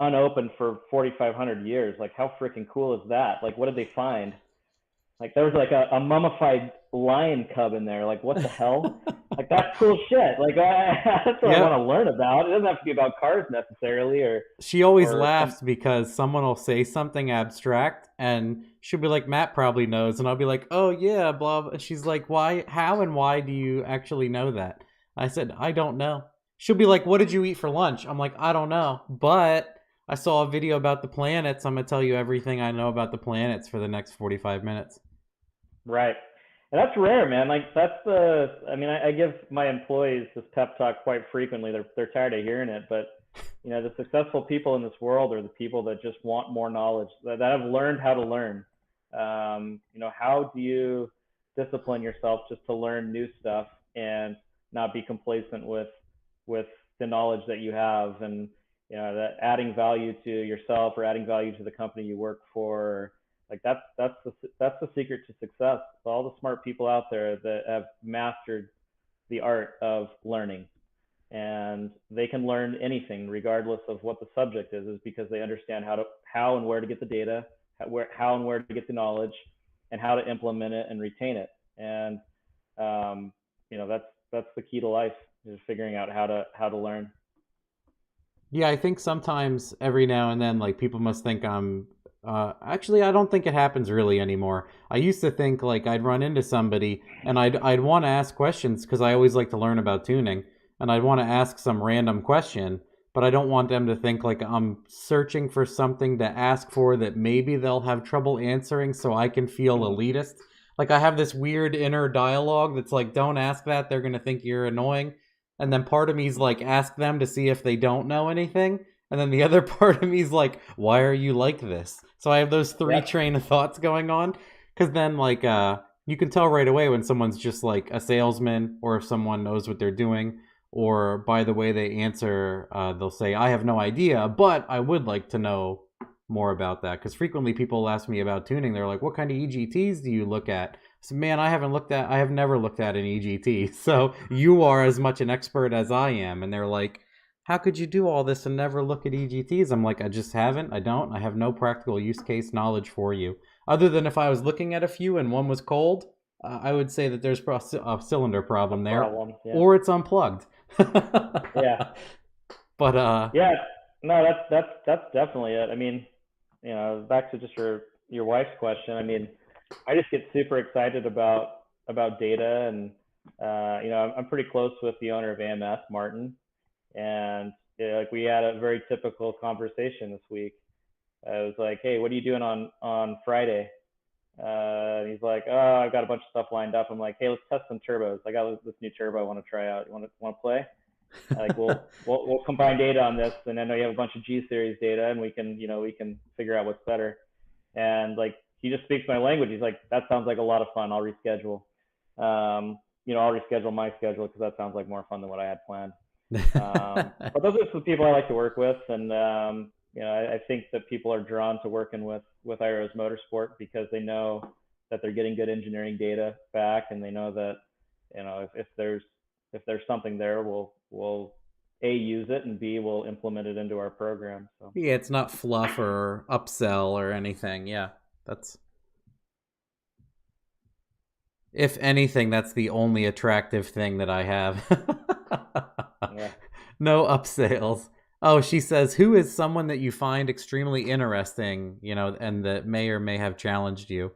unopened for 4,500 years. Like how freaking cool is that? Like what did they find? Like there was like a mummified lion cub in there. Like what the hell? Like that's cool shit. Like that's what I want Yep. to learn about. It doesn't have to be about cars necessarily, She always or some. laughs because someone will say something abstract and she'll be like, Matt probably knows. And I'll be like, oh, yeah, blah, blah. And she's like, why, how, and why do you actually know that? I said, I don't know. She'll be like, what did you eat for lunch? I'm like, I don't know. But I saw a video about the planets. I'm gonna tell you everything I know about the planets for the next 45 minutes. Right. And that's rare, man. Like that's the. I mean, I give my employees this pep talk quite frequently. They're tired of hearing it, but the successful people in this world are the people that just want more knowledge, that have learned how to learn. How do you discipline yourself just to learn new stuff and not be complacent with the knowledge that you have, and that adding value to yourself or adding value to the company you work for. Like that's the secret to success. So all the smart people out there that have mastered the art of learning, and they can learn anything regardless of what the subject is because they understand how and where to get the data, how and where to get the knowledge, and how to implement it and retain it. And that's the key to life, is figuring out how to learn. Yeah, I think sometimes every now and then, like people must think I'm. Actually, I don't think it happens really anymore. I used to think like I'd run into somebody and I'd want to ask questions because I always like to learn about tuning, and I'd want to ask some random question, but I don't want them to think like I'm searching for something to ask for that maybe they'll have trouble answering, so I can feel Mm-hmm. elitist. Like I have this weird inner dialogue that's like, don't ask that; they're gonna think you're annoying. And then part of me's like, ask them to see if they don't know anything. And then the other part of me is like, why are you like this? So I have those three Yep. train of thoughts going on. Because then, like, you can tell right away when someone's just like a salesman, or if someone knows what they're doing, or by the way they answer, they'll say, I have no idea, but I would like to know more about that. Because frequently people ask me about tuning. They're like, what kind of EGTs do you look at? So, man, I have never looked at an EGT. So you are as much an expert as I am. And they're like, how could you do all this and never look at EGTs? I'm like, I just haven't. I don't. I have no practical use case knowledge for you. Other than if I was looking at a few and one was cold, I would say that there's a cylinder A problem there, problem. Yeah. or it's unplugged. Yeah. But Yeah. No, that's definitely it. I mean, back to just your wife's question. I mean, I just get super excited about data, and I'm pretty close with the owner of AMS, Martin, and like we had a very typical conversation this week. I was like, hey, what are you doing on Friday? He's like, oh, I've got a bunch of stuff lined up. I'm like, hey, let's test some turbos. I got this new turbo I want to try out. You want to play? Like we'll combine data on this, and I know you have a bunch of G series data, and we can figure out what's better. And like he just speaks my language. He's like, that sounds like a lot of fun. I'll reschedule. I'll reschedule my schedule because that sounds like more fun than what I had planned. But those are some people I like to work with, and I think that people are drawn to working with Irozmotorsport because they know that they're getting good engineering data back, and they know that if there's something there, we'll A, use it, and B, we'll implement it into our program. So yeah, it's not fluff or upsell or anything. Yeah, that's, if anything, that's the only attractive thing that I have. yeah. No upsales. Oh, she says, who is someone that you find extremely interesting, and that may or may have challenged you?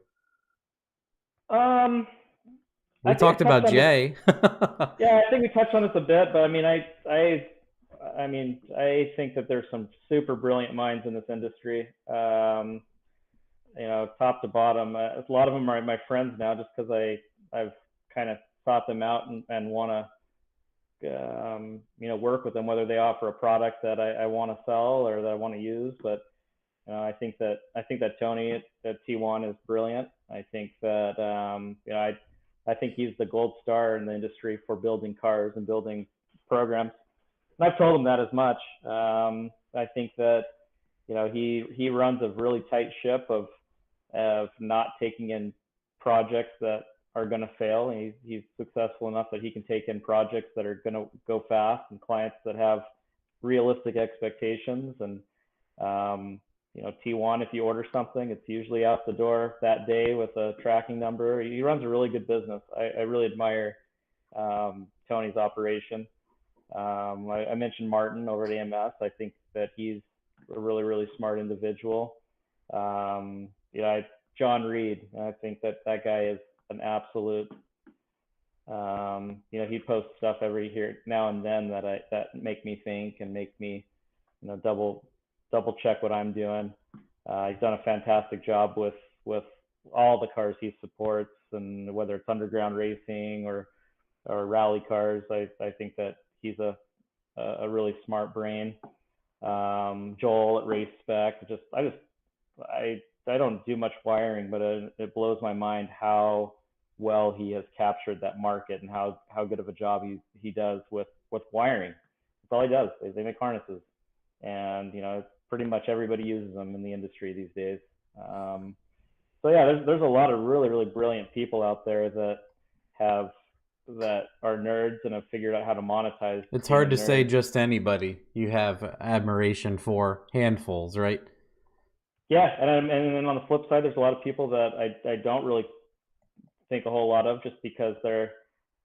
Um, We I think talked I touched about on this. Jay. Yeah, I think we touched on this a bit, but I mean, I think that there's some super brilliant minds in this industry. Top to bottom. A lot of them are my friends now, just because I've kind of sought them out and want to work with them, whether they offer a product that I want to sell or that I want to use. But I think that Tony at T1 is brilliant. I think that I think he's the gold star in the industry for building cars and building programs. And I've told him that as much. I think that he runs a really tight ship of not taking in projects that are going to fail. And he's successful enough that he can take in projects that are going to go fast, and clients that have realistic expectations. And T1, if you order something, it's usually out the door that day with a tracking number. He runs a really good business. I really admire Tony's operation. I mentioned Martin over at AMS. I think that he's a really, really smart individual. John Reed, I think that guy is an absolute. He posts stuff every here now and then that make me think and make me, double double check what I'm doing. He's done a fantastic job with all the cars he supports, and whether it's underground racing or rally cars, I think that he's a really smart brain. Joel at Race Spec, I don't do much wiring, but it blows my mind how well he has captured that market and how good of a job he does with wiring. That's all he does. They make harnesses, and pretty much everybody uses them in the industry these days. So yeah, there's a lot of really brilliant people out there that are nerds and have figured out how to monetize. It's hard to say just anybody you have admiration for. Handfuls, right? Yeah, and then on the flip side, there's a lot of people that I don't really think a whole lot of, just because they're,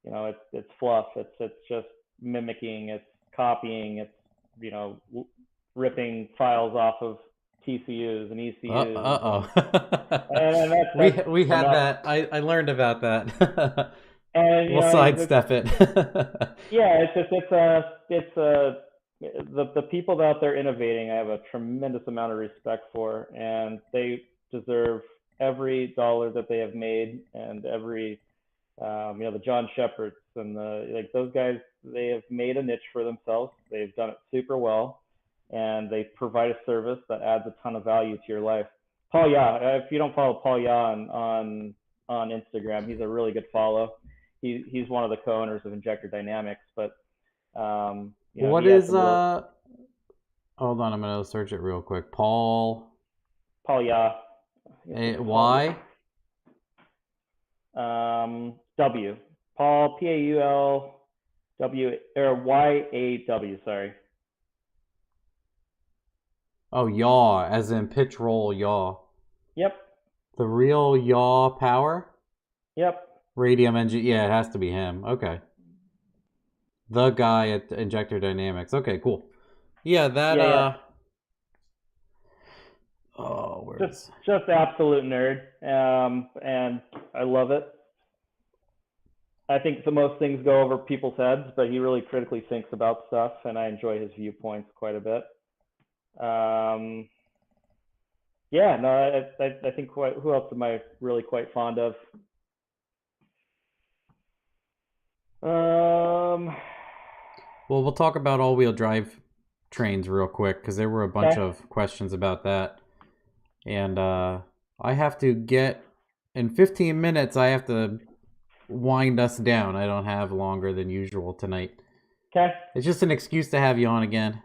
it's fluff. It's just mimicking. It's copying. It's ripping files off of TCUs and ECUs. And we had that. I learned about that. And we'll sidestep it. Yeah, it's the people out there innovating, I have a tremendous amount of respect for, and they deserve every dollar that they have made, and every the John Shepherds and those guys, they have made a niche for themselves. They've done it super well, and they provide a service that adds a ton of value to your life. Paul Yah, if you don't follow Paul Yah on Instagram, he's a really good follow. He's one of the co-owners of Injector Dynamics, but what is hold on, I'm gonna search it real quick. Paul Yah. Y W. Paul PAUL or YAW, sorry. Oh, yaw, as in pitch roll yaw. Yep. The real yaw power? Yep. Radium engine. Yeah, it has to be him. Okay. The guy at Injector Dynamics. Okay, cool. Yeah, that yeah. Oh, just absolute nerd. And I love it. I think the most things go over people's heads, but he really critically thinks about stuff, and I enjoy his viewpoints quite a bit. Yeah, no, I think who else am I really quite fond of? Well, we'll talk about all-wheel drive trains real quick, because there were a bunch of questions about that. And I have to get, in 15 minutes, I have to wind us down. I don't have longer than usual tonight. Okay. It's just an excuse to have you on again.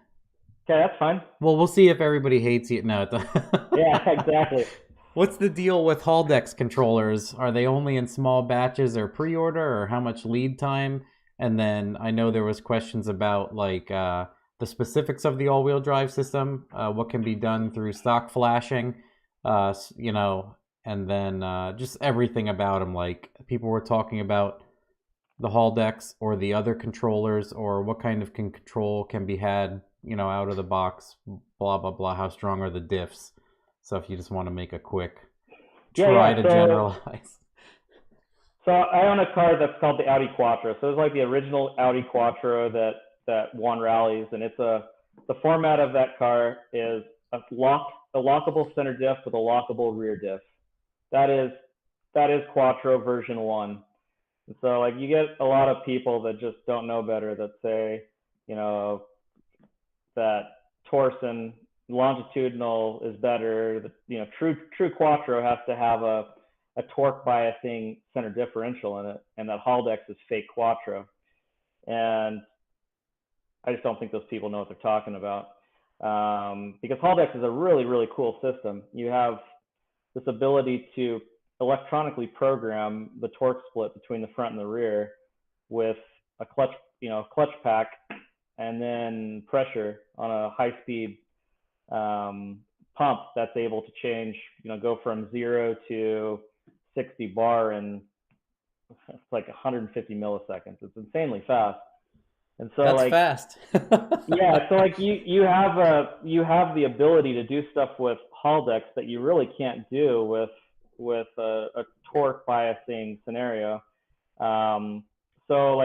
Okay, that's fine. Well, we'll see if everybody hates you. No. Yeah, exactly. What's the deal with Haldex controllers? Are they only in small batches or pre-order, or how much lead time? And then I know there was questions about the specifics of the all-wheel drive system, what can be done through stock flashing, and then just everything about them. Like, people were talking about the Haldex or the other controllers, or what kind of control can be had, out of the box, blah, blah, blah. How strong are the diffs? So if you just want to make a quick try to generalize. So I own a car that's called the Audi Quattro. So it's like the original Audi Quattro that won rallies, and the format of that car is a lockable center diff with a lockable rear diff. That is Quattro version 1. And so you get a lot of people that just don't know better, that say, that torsion longitudinal is better. True Quattro has to have a torque biasing center differential in it, and that Haldex is fake Quattro. And I just don't think those people know what they're talking about, because Haldex is a really cool system. You have this ability to electronically program the torque split between the front and the rear with a clutch pack, and then pressure on a high-speed pump that's able to change, go from 0 to 60 bar in it's like 150 milliseconds. It's insanely fast. And so that's fast. Yeah, so you have the ability to do stuff with Haldex that you really can't do with a torque biasing scenario. So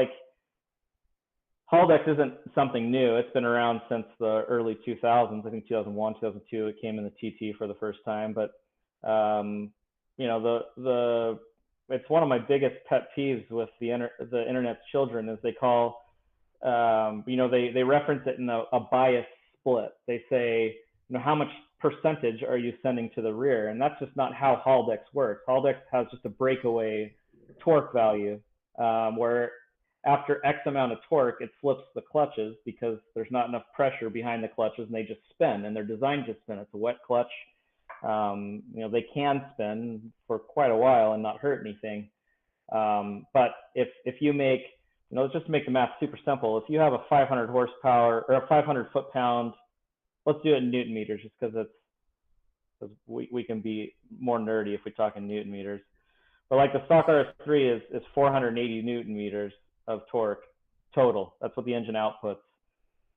Haldex isn't something new. It's been around since the early 2000s. I think 2001, 2002, it came in the TT for the first time. But you know, it's one of my biggest pet peeves with the internet's children is they call, you know, they reference it in a bias split. They say, you know, how much percentage are you sending to the rear? And that's just not how Haldex works. Haldex has just a breakaway torque value, where after X amount of torque, it flips the clutches because there's not enough pressure behind the clutches and they just spin, and they're designed to spin. It's a wet clutch. You know, they can spin for quite a while and not hurt anything. But if you make, you know, just to make the math super simple, if you have a 500 horsepower or a 500 foot-pound, let's do it in Newton meters just because we can be more nerdy if we talk in Newton meters. But like the stock RS3 is 480 Newton meters of torque total. That's what the engine outputs.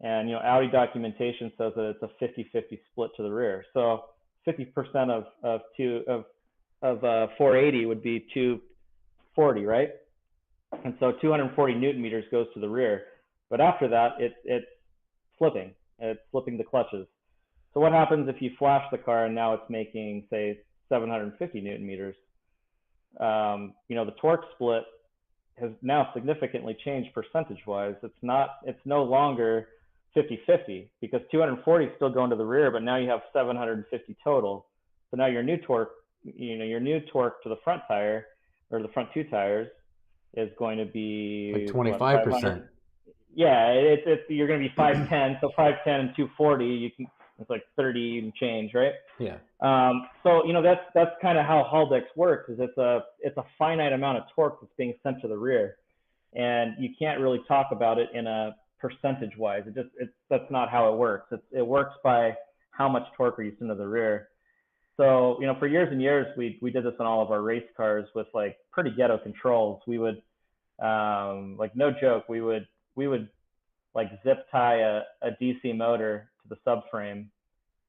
And, you know, Audi documentation says that it's a 50-50 split to the rear. So 50% of 480 would be 240, right? And so 240 Newton meters goes to the rear. But after that, it's flipping. It's flipping the clutches. So what happens if you flash the car and now it's making, say, 750 Newton meters? You know, the torque split has now significantly changed percentage-wise. It's no longer 50-50 because 240 is still going to the rear, but now you have 750 total. So now your new torque to the front tire or the front two tires is going to be like 25%. Yeah, you're going to be 510. So 510 and 240, it's like 30 and change, right? Yeah. So, you know, that's kind of how Haldex works. Is it's a finite amount of torque that's being sent to the rear, and you can't really talk about it in a percentage wise. That's not how it works. It works by how much torque are you sending to the rear. So, you know, for years and years, we did this on all of our race cars with like pretty ghetto controls. We would, like no joke, we would like zip tie a DC motor to the subframe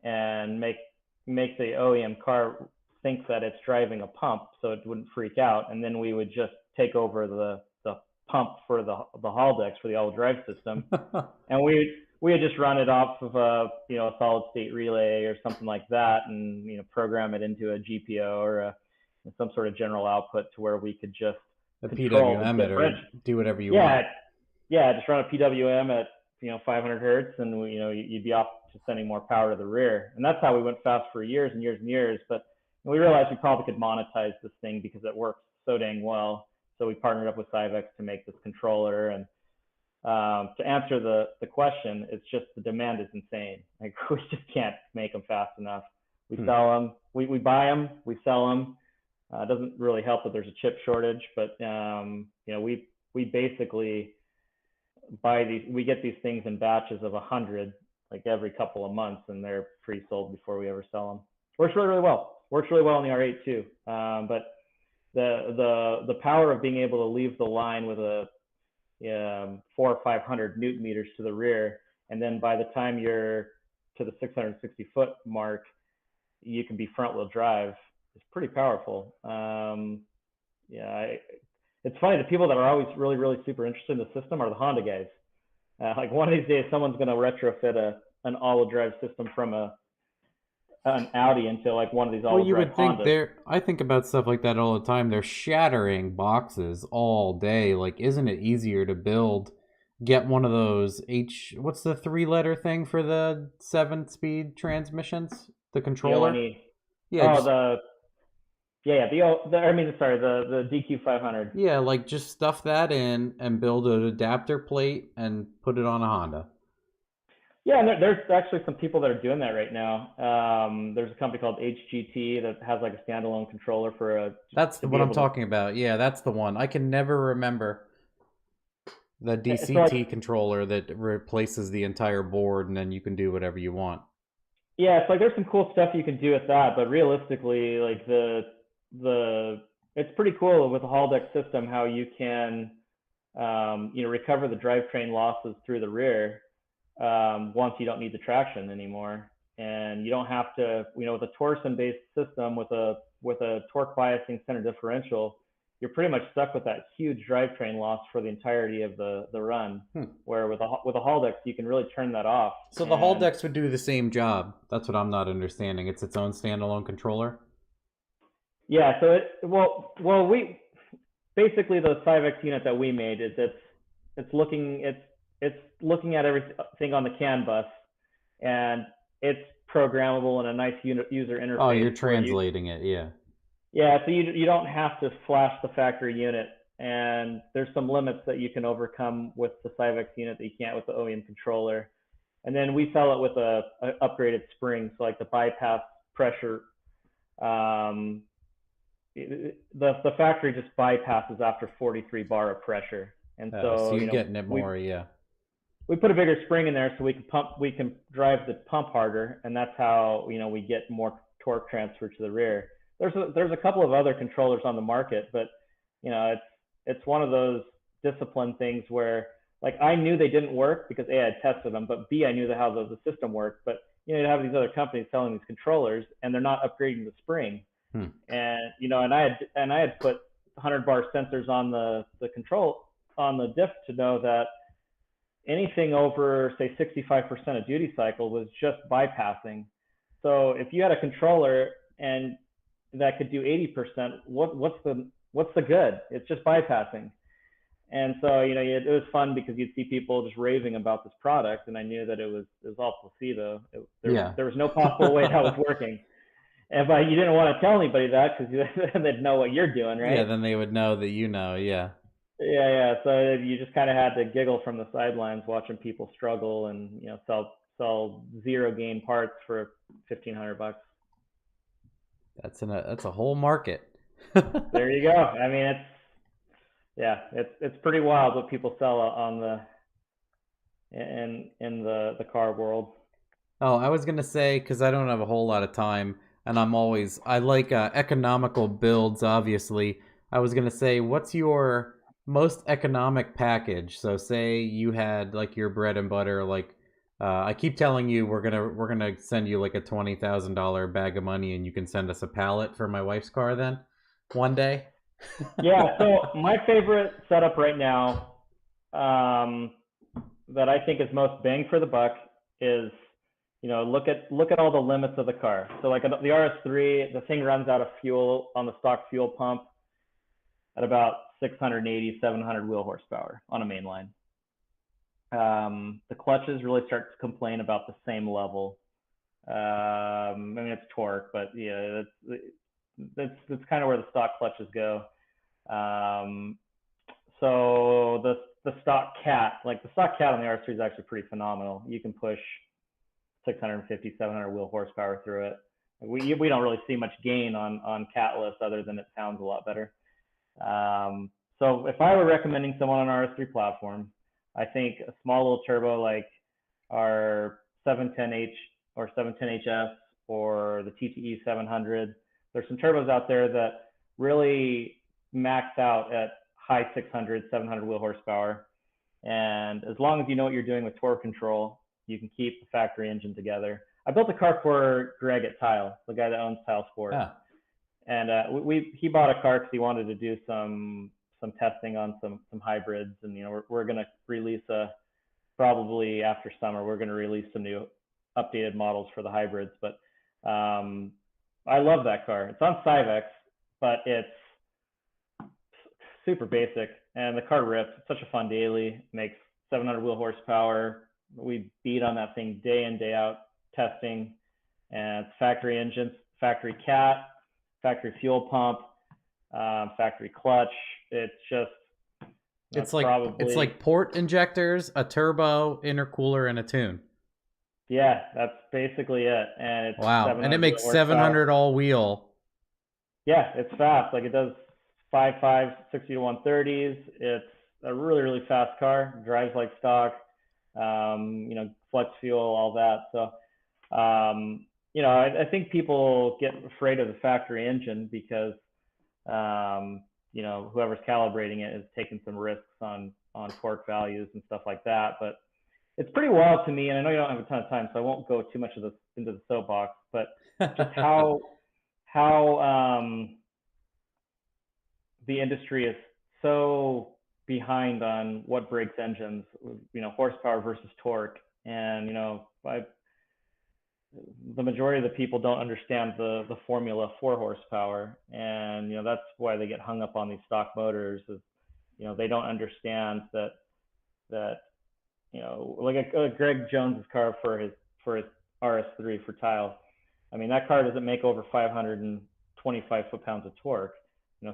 and make the OEM car think that it's driving a pump so it wouldn't freak out. And then we would just take over the pump for the Haldex for the all-wheel drive system. And we would just run it off of a solid state relay or something like that, and, you know, program it into a GPO or some sort of general output to where we could just PWM it or do whatever you want. Yeah, just run a PWM at 500 hertz, and you'd be off to sending more power to the rear. And that's how we went fast for years and years and years. But we realized we probably could monetize this thing because it works so dang well. So we partnered up with Cyvex to make this controller. And to answer the question, it's just the demand is insane. Like, we just can't make them fast enough. We sell them, we buy them, we sell them. It doesn't really help that there's a chip shortage, but we basically we get these things in batches of 100, like every couple of months, and they're pre-sold before we ever sell them. Works really, really well. Works really well in the R8 too. But the power of being able to leave the line with a 400 or 500 Newton meters to the rear, and then by the time you're to the 660 foot mark, you can be front wheel drive. It's pretty powerful. It's funny, the people that are always really, really super interested in the system are the Honda guys. Like, one of these days, someone's going to retrofit an all-wheel drive system from an Audi into like one of these all-wheel drive Hondas. Well, you would think I think about stuff like that all the time. They're shattering boxes all day. Like, isn't it easier to build? Get one of those what's the 3-letter thing for the 7-speed transmissions? The controller? The DQ500. Yeah, like, just stuff that in and build an adapter plate and put it on a Honda. Yeah, and there's actually some people that are doing that right now. There's a company called HGT that has like a standalone controller for That's what I'm talking about. Yeah, that's the one. I can never remember the DCT controller that replaces the entire board, and then you can do whatever you want. Yeah, it's like there's some cool stuff you can do with that, but realistically, like it's pretty cool with the Haldex system how you can recover the drivetrain losses through the rear once you don't need the traction anymore, and you don't have to with a torsion based system with a torque biasing center differential, you're pretty much stuck with that huge drivetrain loss for the entirety of the run. Where with a Haldex, you can really turn that off. So the Haldex would do the same job. That's what I'm not understanding. It's its own standalone controller. Yeah. So we basically the Cyvex unit that we made is it's looking at everything on the CAN bus, and it's programmable in a nice user interface. Oh, you're translating it, yeah. Yeah, so you don't have to flash the factory unit, and there's some limits that you can overcome with the Cyvex unit that you can't with the OEM controller. And then we sell it with a upgraded spring, so like the bypass pressure. The factory just bypasses after 43 bar of pressure, and so you're getting it more, yeah. We put a bigger spring in there so we can drive the pump harder, and that's how we get more torque transfer to the rear. There's a couple of other controllers on the market, but it's one of those discipline things where, like, I knew they didn't work because A, I had tested them, but B, I knew how the system worked. But you have these other companies selling these controllers and they're not upgrading the spring. And I had put 100 bar sensors on the control on the diff to know that anything over, say, 65% of duty cycle was just bypassing. So if you had a controller and that could do 80%, what's the good? It's just bypassing. And so it was fun because you'd see people just raving about this product, and I knew that it was all placebo. There was no possible way that was working. But you didn't want to tell anybody that because they'd know what you're doing, right? Yeah, then they would know that yeah. Yeah. So you just kind of had to giggle from the sidelines watching people struggle and sell zero gain parts for $1,500. That's a whole market. There you go. I mean, it's pretty wild what people sell in the car world. Oh, I was gonna say, because I don't have a whole lot of time, and I like economical builds, obviously. I was gonna say, what's your most economic package? So say you had like your bread and butter, like I keep telling you we're gonna send you like a $20,000 bag of money, and you can send us a pallet for my wife's car then one day. Yeah. So my favorite setup right now, that I think is most bang for the buck is, look at all the limits of the car. So like the RS3, the thing runs out of fuel on the stock fuel pump at about 680, 700 wheel horsepower on a main line. The clutches really start to complain about the same level. I mean, it's torque, but yeah, that's kind of where the stock clutches go. So the stock cat on the R3 is actually pretty phenomenal. You can push 650, 700 wheel horsepower through it. We don't really see much gain on catless other than it sounds a lot better. So if I were recommending someone on an R3 platform, I think a small little turbo like our 710H or 710HS or the TTE 700, there's some turbos out there that really max out at high 600, 700 wheel horsepower. And as long as you know what you're doing with torque control, you can keep the factory engine together. I built a car for Greg at Tile, the guy that owns Tile Sport. Yeah. And he bought a car because he wanted to do some testing on some hybrids. And we're going to release probably after summer, we're going to release some new updated models for the hybrids. But I love that car. It's on Cyvex, but it's super basic, and the car rips. It's such a fun daily. It makes 700 wheel horsepower. We beat on that thing day in, day out testing, and it's factory engines, factory cat, factory fuel pump, factory clutch. It's just it's like port injectors, a turbo, intercooler, and a tune. Yeah, that's basically it. And it's wow, and it makes 700 all wheel. Yeah, it's fast. Like it does 5.5, 60 to 130s. It's a really, really fast car. Drives like stock. Flex fuel, all that. So, I think people get afraid of the factory engine because, whoever's calibrating it is taking some risks on torque values and stuff like that. But it's pretty wild to me, and I know you don't have a ton of time, so I won't go too much into the soapbox. But just how the industry is so behind on what breaks engines, horsepower versus torque. And, the majority of the people don't understand the formula for horsepower. And, that's why they get hung up on these stock motors is, they don't understand that, like a Greg Jones's car for his RS3 for tile. I mean, that car doesn't make over 525 foot-pounds of torque.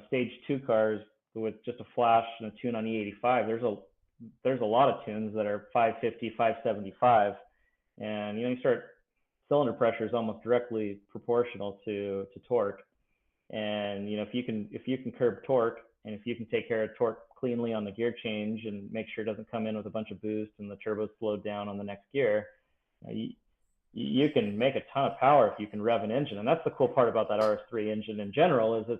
Stage 2 cars with just a flash and a tune on E85, there's a lot of tunes that are 550, 575, and you start cylinder pressure is almost directly proportional to torque. And if you can curb torque, and if you can take care of torque cleanly on the gear change and make sure it doesn't come in with a bunch of boost and the turbo's slowed down on the next gear, you can make a ton of power if you can rev an engine. And that's the cool part about that RS3 engine in general, is the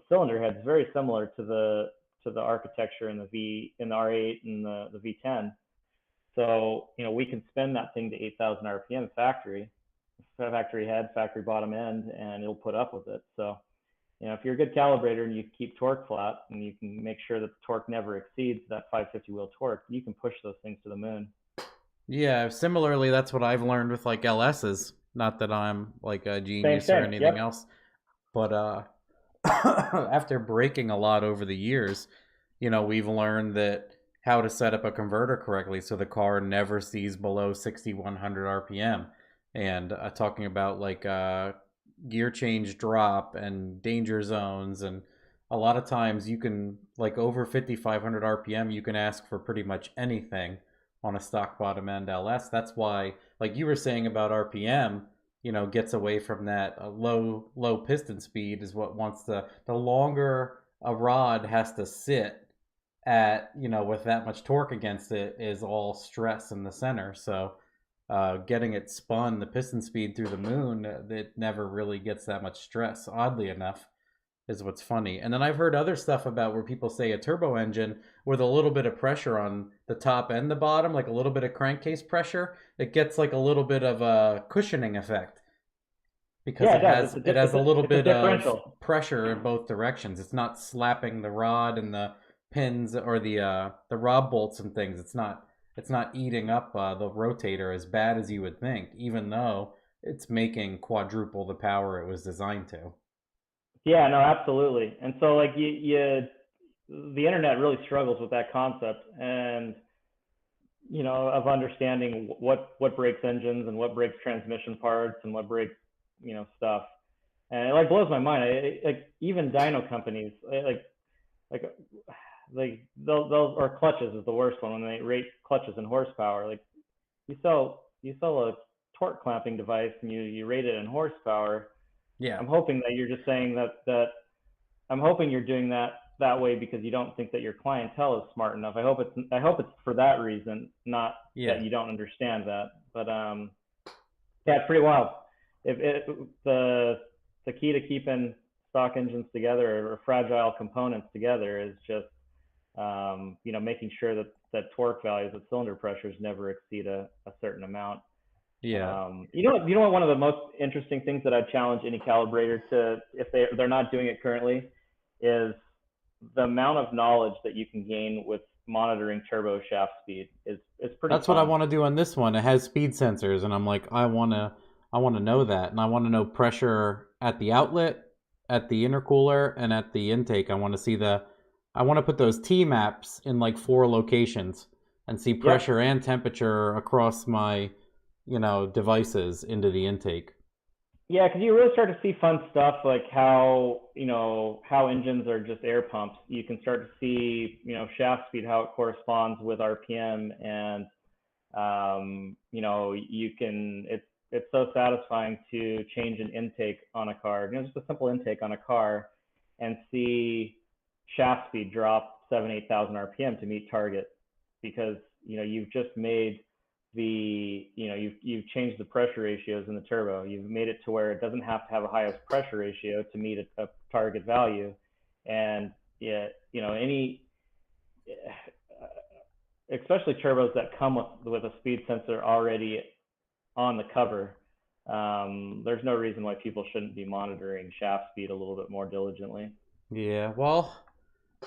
cylinder head's very similar to the architecture in the R8 and the V10. So we can spin that thing to 8,000 RPM factory head, factory bottom end, and it'll put up with it. So if you're a good calibrator and you keep torque flat and you can make sure that the torque never exceeds that 550 wheel torque, you can push those things to the moon. Yeah, similarly, that's what I've learned with like LSs. Not that I'm like a genius or anything else, but after breaking a lot over the years, we've learned that how to set up a converter correctly so the car never sees below 6,100 RPM. And talking about like gear change drop and danger zones, and a lot of times you can, like over 5,500 RPM, you can ask for pretty much anything on a stock bottom end LS. That's why, like you were saying about RPM, gets away from that low piston speed is what wants the longer a rod has to sit at, with that much torque against it is all stress in the center. So getting it spun, the piston speed through the moon, it never really gets that much stress, oddly enough, is what's funny. And then I've heard other stuff about where people say a turbo engine with a little bit of pressure on the top and the bottom, like a little bit of crankcase pressure, it gets like a little bit of a cushioning effect because it has a little bit of pressure in both directions. It's not slapping the rod and the pins or the rod bolts and things. It's not eating up the rotator as bad as you would think, even though it's making quadruple the power it was designed to. Yeah, no, absolutely. And so like the internet really struggles with that concept, and of understanding what breaks engines and what breaks transmission parts and what breaks stuff. And it like blows my mind. Like even dyno companies, they'll or clutches is the worst one when they rate clutches and horsepower. Like you sell a torque clamping device and you rate it in horsepower. Yeah. I'm hoping that you're just saying that I'm hoping you're doing that way because you don't think that your clientele is smart enough. I hope it's for that reason, not that you don't understand that. But yeah, it's pretty wild. The key to keeping stock engines together or fragile components together is just making sure that torque values of cylinder pressures never exceed a certain amount. Yeah. You know what, one of the most interesting things that I'd challenge any calibrator to, if they're not doing it currently, is the amount of knowledge that you can gain with monitoring turbo shaft speed is pretty That's fun. What I want to do on this one. It has speed sensors, and I'm like, I want to know that, and I want to know pressure at the outlet, at the intercooler, and at the intake. I want to put those T maps in like 4 locations and see pressure and temperature across my devices into the intake. Yeah, because you really start to see fun stuff like how engines are just air pumps. You can start to see shaft speed, how it corresponds with RPM, and you can it's so satisfying to change an intake on a car, just a simple intake on a car, and see shaft speed drop 7,000-8,000 RPM to meet target, because you've just made you've changed the pressure ratios in the turbo. You've made it to where it doesn't have to have a highest pressure ratio to meet a target value. And especially turbos that come with a speed sensor already on the cover, there's no reason why people shouldn't be monitoring shaft speed a little bit more diligently. Yeah, well,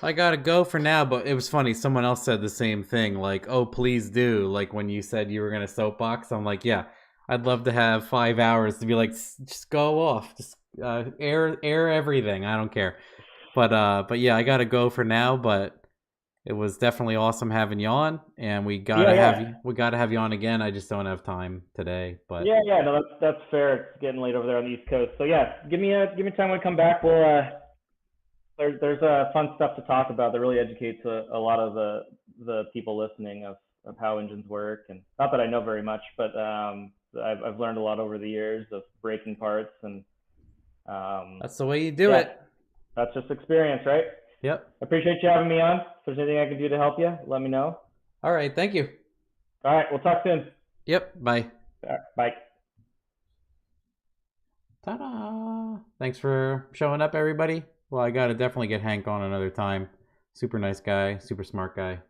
I gotta go for now, but it was funny. Someone else said the same thing. Like, oh, please do. Like when you said you were gonna soapbox, I'm like, yeah, I'd love to have 5 hours to be like, just go off, just air everything. I don't care. But yeah, I gotta go for now. But it was definitely awesome having you on, and Yeah, yeah. we gotta have you on again. I just don't have time today. But Yeah, yeah, no, that's fair. It's getting late over there on the East Coast. So yeah, give me time when I come back. We'll there's fun stuff to talk about that really educates a lot of the people listening of how engines work. And not that I know very much, but I've learned a lot over the years of breaking parts, and that's the way you do yeah, it. that's just experience, right? Yep. I appreciate you having me on. If there's anything I can do to help you, let me know. All right. Thank you. All right, we'll talk soon. Yep. Bye. All right, bye. Ta-da! Thanks for showing up, everybody. Well, I gotta definitely get Hank on another time. Super nice guy, super smart guy.